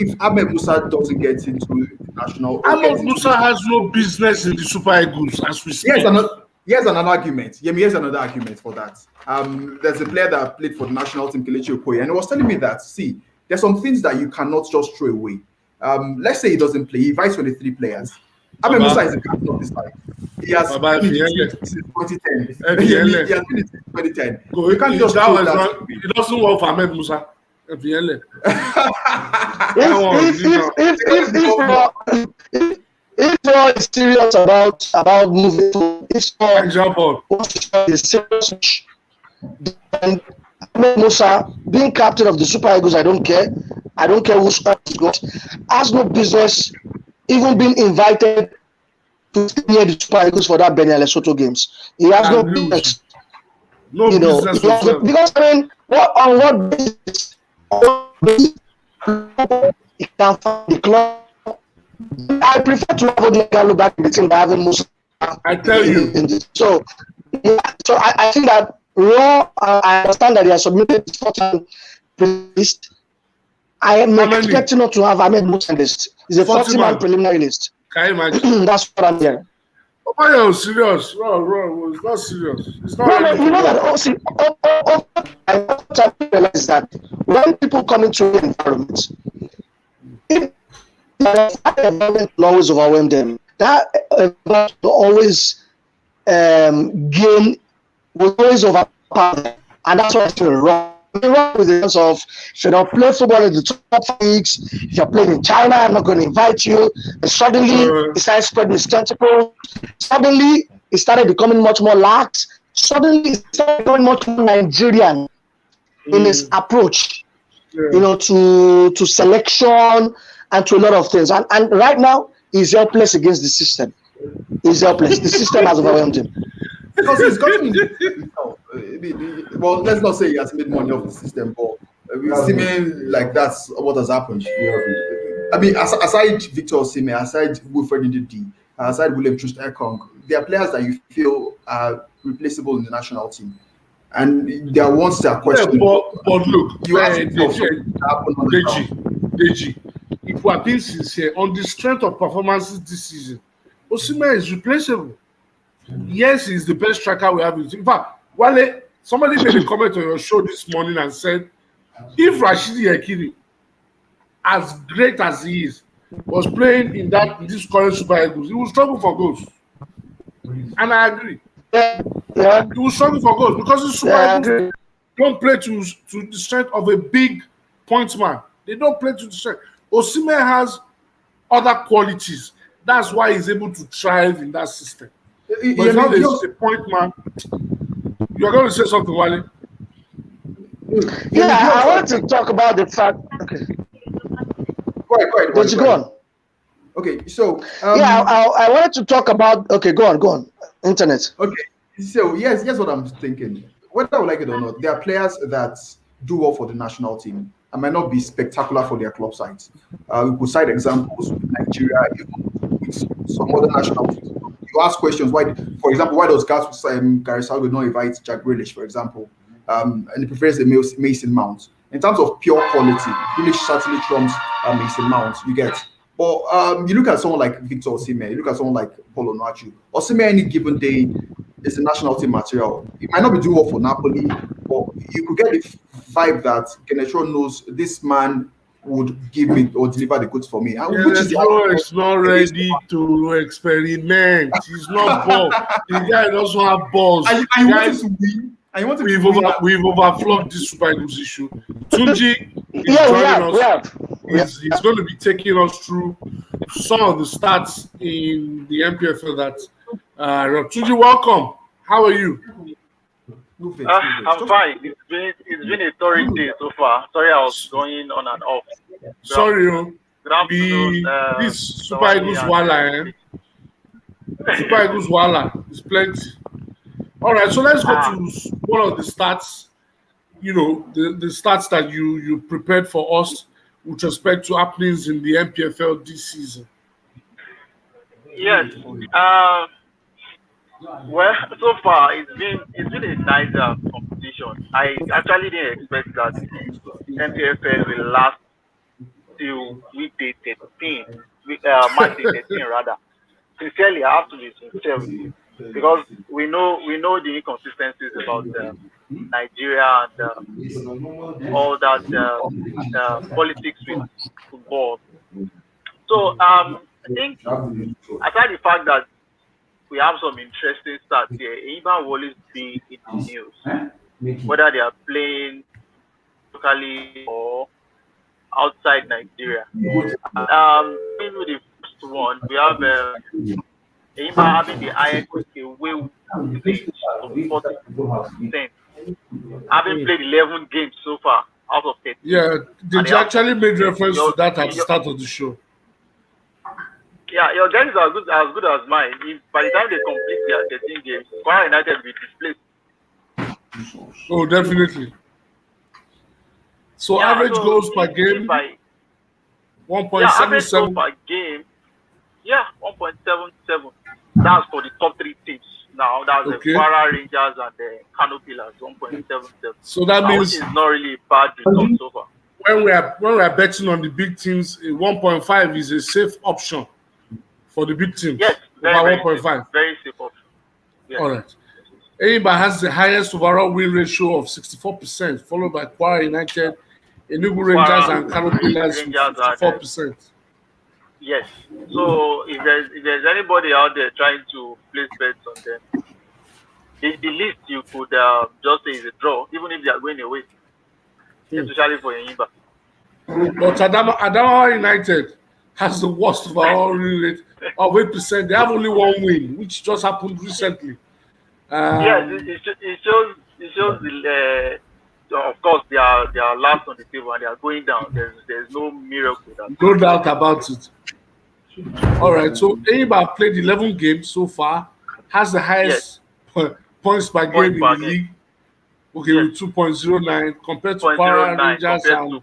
If Ahmed Musa doesn't get into the national,
Ahmed Musa has no business in the Super Eagles as we speak.
Here's another argument. Yemi, here's another argument for that. There's a player that played for the national team, Kelechi Okoye, and he was telling me that, see, there's some things that you cannot just throw away. Let's say he doesn't play. He invites 23 players. Ahmed Musa is the captain of this side. He has been since 2010. He has been since 2010. You can't just throw that.
It doesn't work for Ahmed Musa. If you're
serious about moving forward, if you're serious, then Ahmed Musa being captain of the Super Eagles, I don't care who's got, has no business even being invited to near the Super Eagles for that Benin Lesotho games. He has no business. Because I mean, what basis? He can find the club. I prefer to have Odinga back in the team by having Musa.
I tell you.
So I think that Raw. I understand that they are submitted to the list. I am expecting not to have Ahmed Musa list. It's a 40-man preliminary list.
Can you imagine?
That's what I'm hearing.
Oh, serious. Raw. It's not serious. It's not.
No, you know that. I realize that when people come into the environment, that environment will always overwhelm them. That environment will always will always overpower them, and that's what I feel wrong. Wrong with the sense of if you don't play football in the top leagues, if you're playing in China, I'm not going to invite you. And suddenly, it started spreading its tentacles. Suddenly, it started becoming much more lax. Suddenly, it started becoming much more Nigerian in its approach, to selection and to a lot of things. And right now, he's helpless against the system. He's helpless. The system has overwhelmed him.
Because he's gotten, well, let's not say he has made money off the system, but Osimhen, like that's what has happened. I mean, aside Victor Osimhen, aside Wilfred Ndidi, aside William Troost-Ekong, there are players that you feel are replaceable in the national team, and there are ones that are questionable.
Yeah, but look,
you ask
Deji, if we are being sincere, on the strength of performances this season, Osimhen is replaceable. Yes, he's the best striker we have. In fact, Wale, somebody made a comment on your show this morning and said, if Rashidi Yekini, as great as he is, was playing in this current Super Eagles, he will struggle for goals. And I agree.
Yeah.
He will struggle for goals because the Super Eagles don't play to the strength of a big point man. They don't play to the strength. Osimhen has other qualities. That's why he's able to thrive in that system. But now there's a point, man. You're going to say something, Wale?
Yeah, I want to talk about the fact. Okay. Go on.
Okay, so
I wanted to talk about. Okay, go on. Internet.
Okay, so here's what I'm thinking. Whether I would like it or not, there are players that do well for the national team and might not be spectacular for their club sides. We could cite examples with Nigeria, even with some other national teams. You ask questions, why, for example, why does Gary Southgate not invite Jack Grealish, for example, and he prefers the Mason Mount? In terms of pure quality, Grealish certainly trumps Mason Mount, you get. But you look at someone like Victor Osimhen, you look at someone like Paulo Onuachu. Osimhen, any given day, is a national team material. It might not be doing well for Napoli, but you could get the vibe that Kenetro knows this man would give me or deliver the goods for me. And which is
not ready to experiment. He's not ball. The guy doesn't have balls.
And you want him to win.
We've overflogged this Super Eagles issue. Tunji is joining us. He's going to be taking us through some of the stats in the MPFL that Tunji, welcome. How are you?
I'm fine. It's been a torrid day so far. Sorry, I was going on and off.
Sorry, this Super Eagles Wala, Super Eagles Wala is plenty. All right, so let's go to one of the stats the stats that you prepared for us with respect to happenings in the MPFL this season.
Yes. Well, so far it's been a nice competition. I actually didn't expect that MPFL will last till weekday 13, match day 13 rather. Sincerely, I have to be sincere with you because we know the inconsistencies about Nigeria and all that politics with football. So I think aside the fact that we have some interesting stats here, Enyimba will always be in the news, whether they are playing locally or outside Nigeria. With the first one, we have Enyimba having the highest away percentage of 40%, having played 11 games so far out of 13.
Yeah, they actually made reference to that at the start of the show.
Yeah, your guys are as good as mine. If by the time they complete their 13 games, Kwara United will be displaced.
Oh, definitely. So average goals per game, 1.77.
Yeah, average goals per game, 1.77. That's for the top 3 teams. Now that's the Kwara Rangers and the Kano Pillars, 1.77.
So that means
it's not really a bad result so far.
When we are betting on the big teams, 1.5 is a safe option for the big teams.
Yes,
over 1.5.
Very safe option. Yes.
All right. Enyimba has the highest overall win ratio of 64%, followed by Kwara United, Enugu Rangers, and Kano Pillars with 54%.
Yes. So if there's anybody out there trying to place bets on them, the least you could just say is a draw, even if they are going away, especially for Enyimba.
But Adamawa United has the worst overall win rate of 8%. They have only one win, which just happened recently.
Yes, it shows the. Of course, they are last on the table and they are going down. There's no miracle.
No doubt about it. All right, so Enyimba played 11 games so far, has the highest points per game in the league. Okay, with 2.09 compared to Kwara Rangers and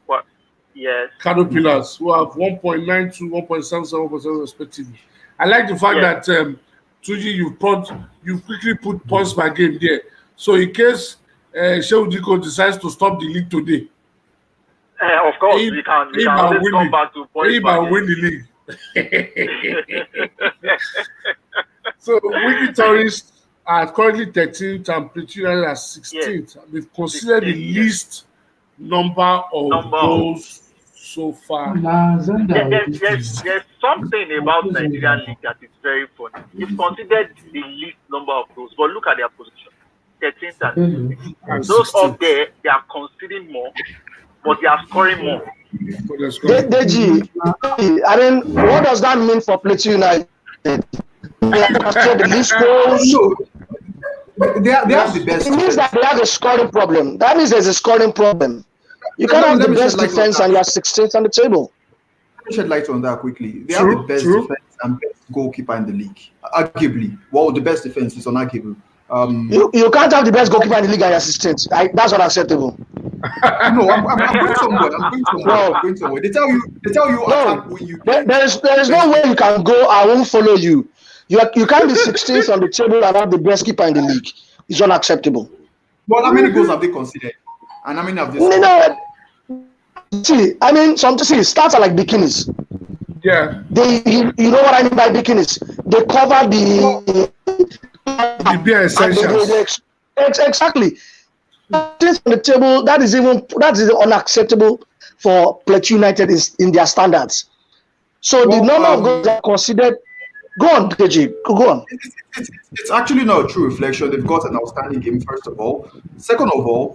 Kano Pillars, who have 1.92, 1.77, 1.7 respectively. I like the fact that Tuji, you quickly put points per game there. So in case Shehu Diko decides to stop the league today,
of course, we can always come back to points per game.
Win the league. So Wiki Tourists are currently 13th and Plateau United are 16th. They've considered the least number of goals so far.
There's something about Nigerian league that is very funny. It's considered the least number of goals, but look at their position. 13th and those up there, they are conceding more, but they are scoring more.
Deji, I mean, what does that mean for Plateau United? The least goals.
They have the best.
It means that they have a scoring problem. That means there's a scoring problem. You can't have the best defense and you're 16th on the table.
Let me shed light on that quickly. They have the best defense and best goalkeeper in the league. Arguably. Well, the best defense is unarguable.
You can't have the best goalkeeper in the league and you're 16th. That's not acceptable.
No, I'm going somewhere. I'm going somewhere. They tell you
no, when you there is no way you can go. I won't follow you. You can't be 16th on the table and have the best keeper in the league. It's unacceptable.
Well, how many goals have they considered? And how many have they scored?
No. See, I mean, stats are like bikinis.
Yeah.
You know what I mean by bikinis? They cover the
bare essentials.
Exactly. On the table, that is unacceptable for Plateau United in their standards. So the number of goals are considered. Go on, Deji. Go on.
It's actually not a true reflection. They've got an outstanding game, first of all. Second of all,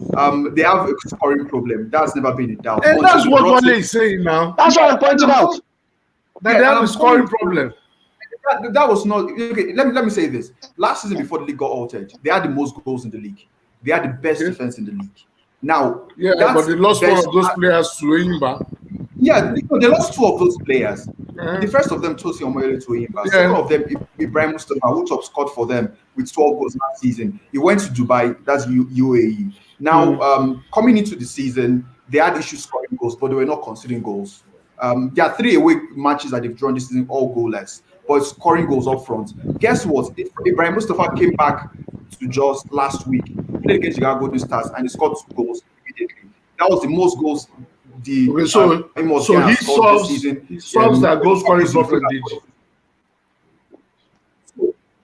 they have a scoring problem. That's never been in doubt.
And that's what Wale is saying now.
That's what I'm pointing out.
That they have a scoring problem.
That was not okay. Let me say this. Last season, before the league got altered, they had the most goals in the league. They had the best defense in the league. Now,
but they lost one of those players to Enyimba.
Yeah, they lost 2 of those players. The first of them, Tosin Omoyele to Enyimba.
Yeah.
Second of them, Ibrahim Mustafa, who top scored for them with 12 goals last season. He went to Dubai, that's UAE. Now, coming into the season, they had issues scoring goals, but they were not conceding goals. There are 3 away matches that they've drawn this season, all goalless, but scoring goals up front. Guess what? Ibrahim Mustafa came back to just last week, played against Chicago Golden Stars, and he scored 2 goals immediately. That was the most goals
Okay, so he solves that goal scoring problem.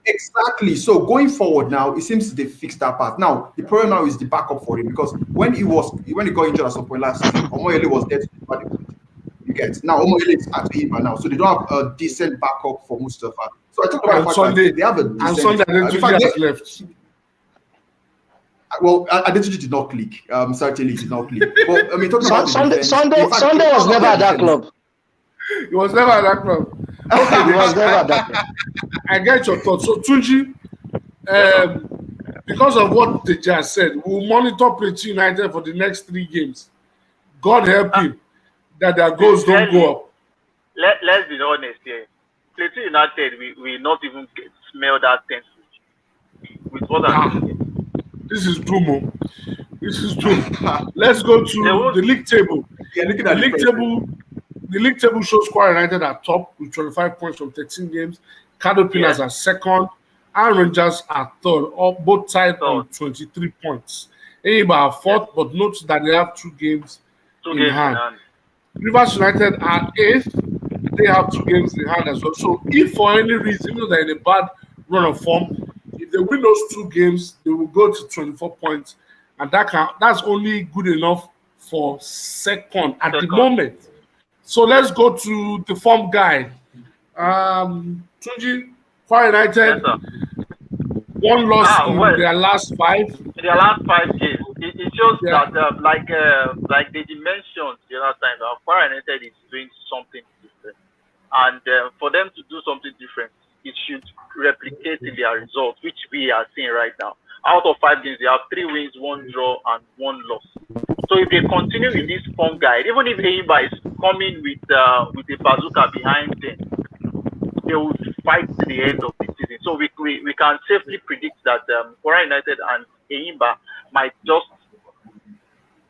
Exactly. So going forward now, it seems they fixed that part. Now the problem now is the backup for him, because when he got injured at some point last season, Omoyele was there to deliver the goal. You get now Omoyele is at him now, so they don't have a decent backup for Mustafa. So I talked about
Sunday.
They have a decent.
And Sunday has left.
Well, Adetuji did not click. Certainly did not click. But I mean, talking about
Sunday was never at that club.
He was never at that club.
Okay, he was never at that club.
I get your thoughts. So Tunji, because of what they just said, we'll monitor Plateau United for the next 3 games. God help him that their goals don't go up.
Let's be honest here. Plateau United, we not even smell that tense with what I'm saying.
This is Dumo. This is Doom. Let's go to the league table.
Yeah, looking at
The league table shows Kwara United at top with 25 points from 13 games. Kano Pillars are second. And Rangers are third, both tied on 23 points. Enyimba are fourth, but note that they have 2 games in hand. Rivers United are 8th. They have 2 games in hand as well. So if for any reason, even though they're in a bad run of form, if they win those 2 games, they will go to 24 points. And that's only good enough for second at the moment. So let's go to the form guide. Tunji, Kwara United, 1 loss in their last 5.
In their last 5 games, it shows that, like they mentioned the other time, Kwara United is doing something different, and for them to do something different, it should replicate in their results, which we are seeing right now. Out of 5 games, they have 3 wins, 1 draw, and 1 loss. So if they continue in this form guide, even if Enyimba is coming with a bazooka behind them, they will fight to the end of the season. So we can safely predict that Kwara United and Enyimba might just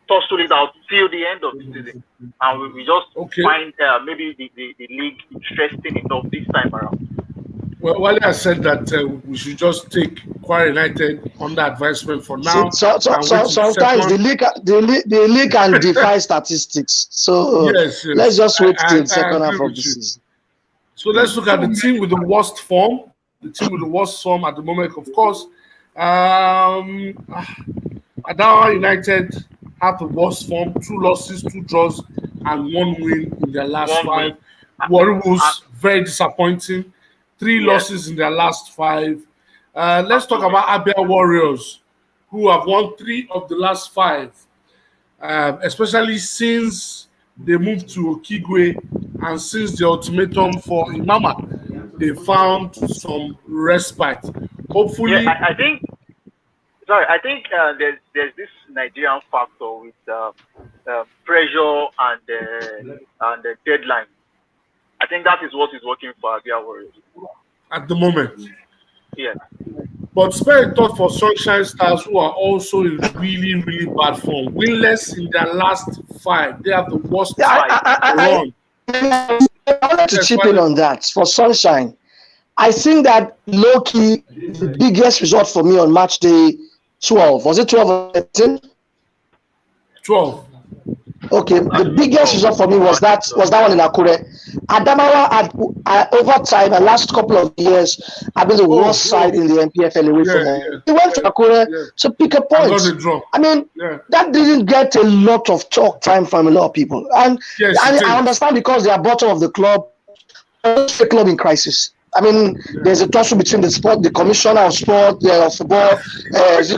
tussle it out till the end of the season, and we just find maybe the league interesting enough this time around.
Well, Wale has said that we should just take Kwara United under advisement for now.
So sometimes the league can defy statistics. So let's just wait till the second half of the season.
So let's look at the team with the worst form. The team with the worst form at the moment, of course. Adawa United have the worst form: 2 losses, 2 draws, and 1 win in their last 5. Warri Wolves, very disappointing. 3 losses in their last 5. Let's talk about Abia Warriors, who have won 3 of the last 5, especially since they moved to Okigwe and since the ultimatum for Imama. They found some respite. Hopefully,
yeah, I think there's this Nigerian factor with pressure and the deadline. I think that is what is working for Abia Warriors
at the moment.
Yeah.
But spare a thought for Sunshine Stars, who are also in really, really bad form. Winless in their last 5. They have the worst run.
I wanted to chip in on that for Sunshine. I think that low-key, the biggest result for me on match day 12. Was it 12 or 13?
12.
Okay, the biggest result for me was that one in Akure. Adamawa had over time, the last couple of years, have been the worst side in the MPFL away from home. He went to Akure to pick a point. I mean, that didn't get a lot of talk time from a lot of people. And I understand because they are bottom of the club, it's a club in crisis. I mean, there's a tussle between the commissioner of sport, football,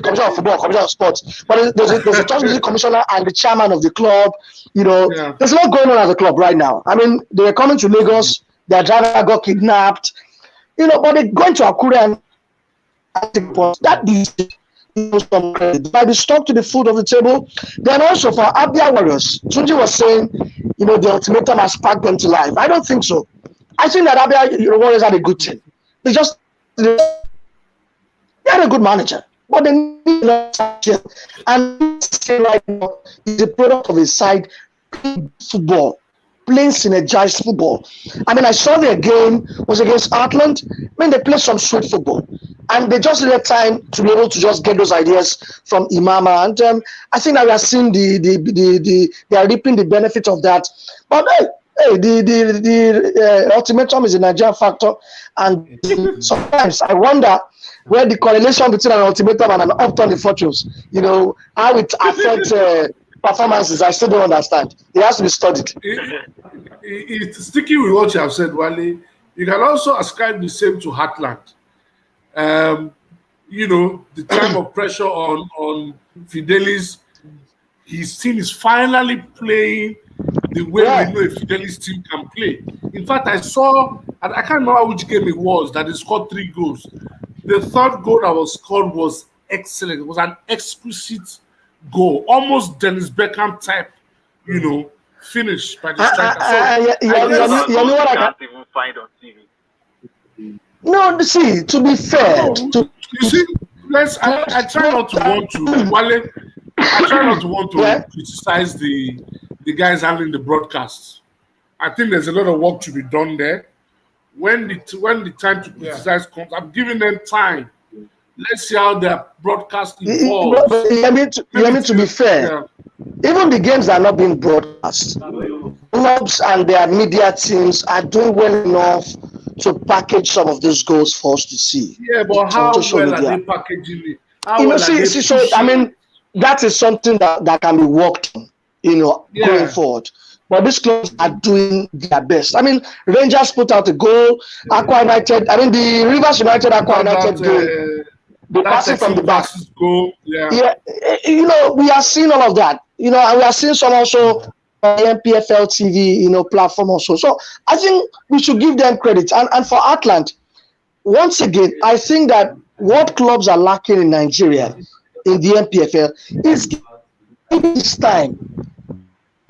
commissioner of football, commissioner of sports. But there's a tussle between the commissioner and the chairman of the club. You know, there's a lot going on at the club right now. I mean, they were coming to Lagos, their driver got kidnapped. You know, but they're going to Akure and that is some credit. By the stock to the foot of the table. Then also for Abia Warriors, Tunji was saying the ultimatum has sparked them to life. I don't think so. I think that Abia Warriors had a good team. They had a good manager, but they need a and right now is a product of a side playing football, playing synergized football. I mean, I saw their game was against Heartland. I mean, they played some sweet football, and they just needed time to be able to just get those ideas from Imama. And I think that we are seeing they are reaping the benefit of that. But the ultimatum is a Nigerian factor, and sometimes I wonder where the correlation between an ultimatum and an upturn in fortunes, how it affects performances. I still don't understand. It has to be studied.
It's sticking with what you have said, Wale. You can also ascribe the same to Heartland. The time of pressure on Fidelis, his team is finally playing the way we know a Fidelis team can play. In fact, I saw, and I can't remember which game it was, that they scored 3 goals. The third goal that was scored was excellent. It was an exquisite goal, almost Dennis Beckham type, finish by the striker.
You know what I
can't even find on TV.
No, see, to be fair,
you see, I try not to want to, Wale, I try not to want to criticize the guys handling the broadcast. I think there's a lot of work to be done there. When the time to criticize comes, I'm giving them time. Let's see how their broadcast evolves.
Let me to be fair. Even the games that are not being broadcast, clubs and their media teams are doing well enough to package some of those goals for us to see.
Yeah, but how well are they packaging it?
I mean, that is something that can be worked on, going forward. But these clubs are doing their best. I mean, Rangers put out a goal. Aqua United, the Rivers United Aqua United game. The passing from the back.
Goal. Yeah.
We are seeing all of that. And we are seeing some also on the MPFL TV, platform also. So I think we should give them credit. And for Heartland, once again, I think that what clubs are lacking in Nigeria in the MPFL is this time.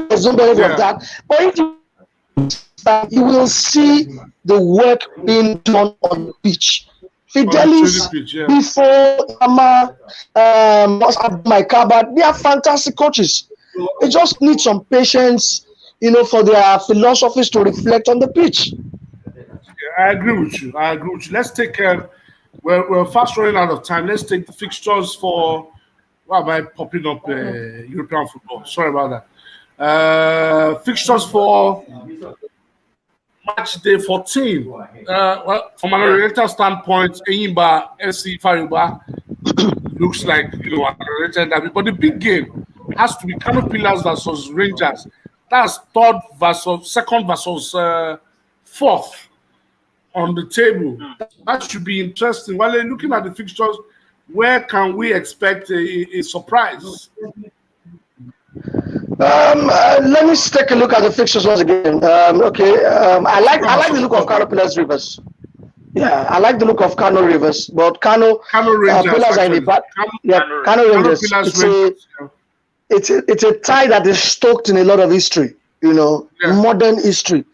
There's no benefit of that. But if you will see the work being done on the pitch. Fidelis, before my cupboard, they are fantastic coaches. They just need some patience, for their philosophies to reflect on the pitch.
Yeah, I agree with you. Let's take we're fast running out of time. Let's take the fixtures for. Why am I popping up European football? Sorry about that. Fixtures for match day 14. From an oriental standpoint, Enyimba FC Fariba looks like an oriental derby. But the big game has to be Kano Pillars versus Rangers. That's second versus fourth on the table. That should be interesting. While looking at the fixtures, where can we expect a surprise?
Let me take a look at the fixtures once again. I like the look of Kano Pillars Rivers. Yeah, I like the look of Kano Rivers, but Kano
Rangers,
Pillars are in the back. Kano Rangers. It's a tie that is stoked in a lot of history. Modern history.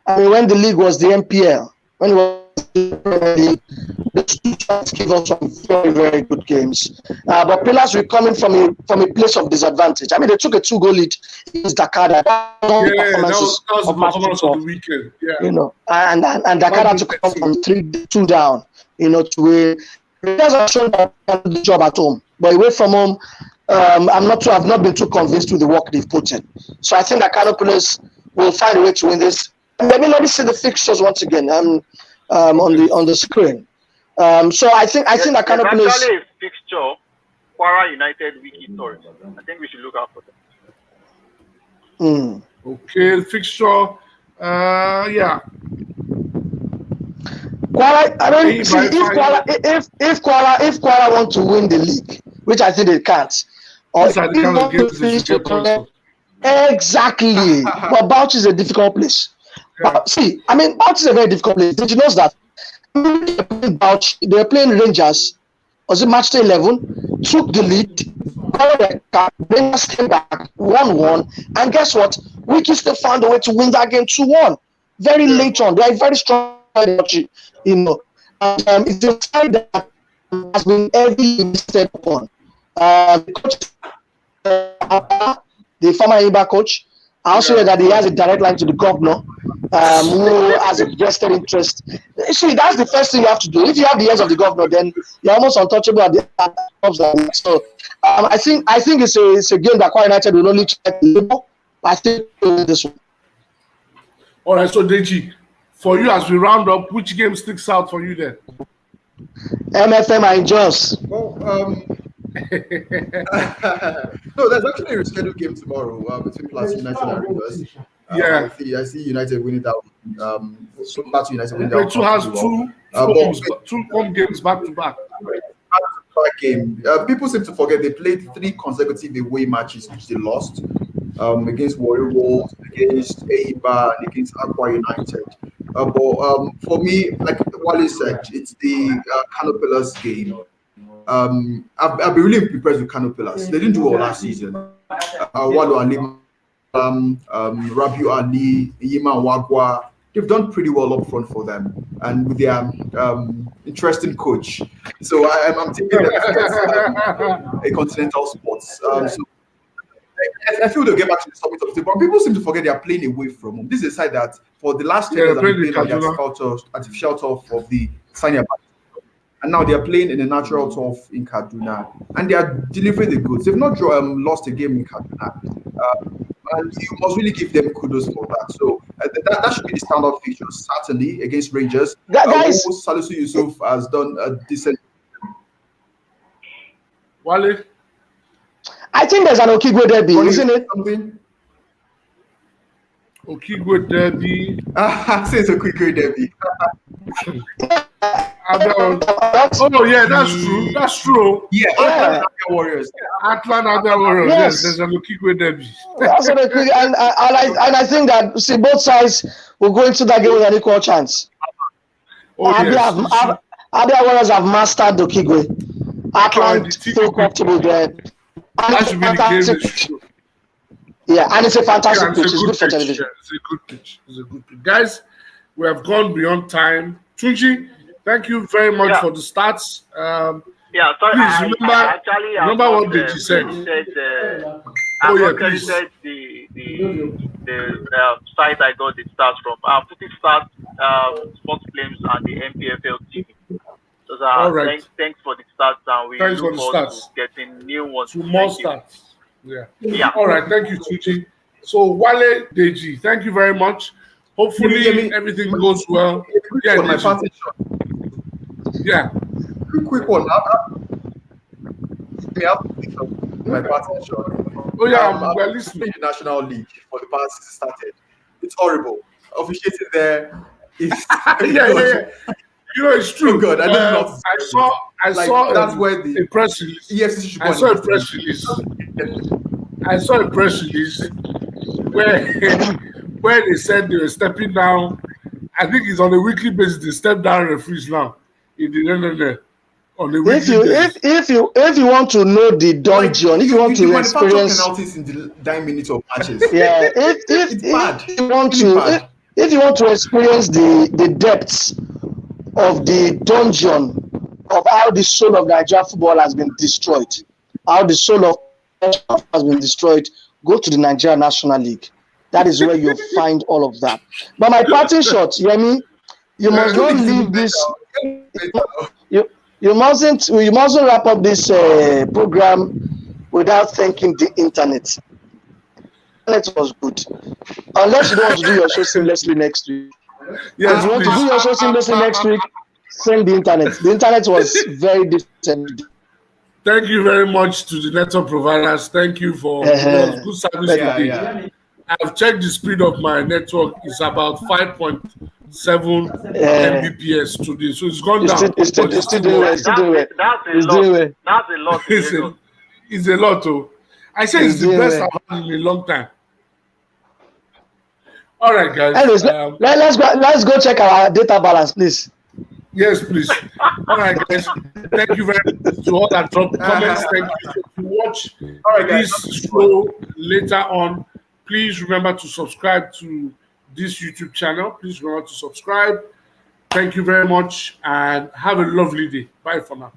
I mean, when the league was the MPL, when it was the two sides give us some very, very good games. But Pillars were coming from a place of disadvantage. I mean, they took a 2-goal lead against Dakar.
That was the performance of the weekend. Yeah.
And Dakar to come from 3-2 down, to win. Pillars have shown the job at home. But away from home, I've not been too convinced with the work they've put in. So I think that Kano Pillars will find a way to win this. Let me see the fixtures once again. On the screen. So I think that Kano Pillars.
Actually, a fixture, Kwara United Wiki Torres. I think we should look out for that.
Okay, fixture. Yeah.
Kwara. I mean, see, if Kwara want to win the league, which I think they can't, or if they want to finish exactly. But Bauchi is a difficult place. See, I mean, Bauchi is a very difficult place. Did you know that? They were playing Rangers. Was it match day 11? Took the lead. Rangers came back 1-1. And guess what? Wiki still found a way to win that game 2-1. Very late on. They are very strong, you know. And it's a side that has been heavily invested upon. The coach, the former IBA coach, I also heard that he has a direct line to the governor, who has a vested interest. See, that's the first thing you have to do. If you have the ears of the governor, then you're almost untouchable at the end. So I think it's a game that Kwara United will only check the label. I think this one.
All right, so Deji, for you as we round up, which game sticks out for you there?
MFM and Jones.
Well, no, there's actually a rescheduled game tomorrow between Plateau United and Rivers.
Yeah.
I see United winning that. So Plateau United winning that.
Plateau has two home games back to back.
Game. People seem to forget they played 3 consecutive away matches which they lost. Against Warrior Wolves, against AIBA, and against Aqua United. But for me, like Wale said, it's the Kano Pillars game. I've been really impressed with Kano Pillars. They didn't do well last season. Walu Ali, Rabiu Ali, Yima Wagwa, they've done pretty well up front for them, and with their interesting coach. So I'm thinking that a continental sports. So I feel they'll get back to the summit of the table. But people seem to forget they are playing away from home. This is a side that for the last 10 years have been playing on the artificial turf of the Sanya. And now they are playing in a natural turf in Kaduna. And they are delivering the goods. They've not lost a game in Kaduna. And you must really give them kudos for that. So that should be the standout feature, certainly, against Rangers.
Guys,
Salisu Yusuf has done a decent.
Wale?
I think there's an Okigwe derby, isn't it?
Something?
Okigwe derby.
Say it's a Okigwe derby.
Oh yeah, that's true. That's true.
Yeah. Warriors.
Atlanta Warriors. Yes, there's an Okigwe derby.
That's what and I think that both sides will go into that game with an equal chance. Abia Warriors have mastered the Okigwe. Atlanta feel comfortable there.
That should be the game.
Yeah, and it's a fantastic pitch. It's good for television.
It's a good pitch. Guys, we have gone beyond time. Tunji, thank you very much for the stats.
Sorry.
Please remember what Deji said.
Please said the site I got the stats from. Putting stats, Sports Flames, and the MPFL TV. Those are
all right.
Thanks for the stats, and we look forward to getting new ones.
More stats. Yeah. All right. Thank you, Tucci. So Wale, Deji, thank you very much. Hopefully everything goes well.
Quick one. My parting shot.
Oh yeah, we're listening.
The National League for the past started. It's horrible. Officiating there is
You know, it's true.
Good. I saw that's where
a press release.
Yes,
I saw a press release. I saw a press release where they said they were stepping down. I think it's on a weekly basis. They step down referees now. On the weekly basis.
If you want to know the dungeon, if you want to experience
penalties in the 9 minutes of matches.
Yeah, if you want to experience the depths of the dungeon of how the soul of Nigerian football has been destroyed, how the soul of has been destroyed, go to the Nigeria National League. That is where you'll find all of that. But my parting shot, Yemi, you must not leave this. You mustn't wrap up this program without thanking the internet. The internet was good. Unless you don't want to do your show seamlessly next week.
Yes,
if you want to do your show seamlessly next week, send the internet. The internet was very decent.
Thank you very much to the network providers. Thank you for good service today. I've checked the speed of my network. It's about 5.7 Mbps today. So it's gone down.
It's still doing well.
That's a lot.
It's a lot. I say it's the best I've had in a long time. All right, guys.
Anyways, let's go check our data balance, please.
Yes, please. All right, guys. Thank you very much to all that dropped comments. Thank you. If you watch this show later on, Please remember to subscribe to this YouTube channel. Please remember to subscribe. Thank you very much and have a lovely day. Bye for now.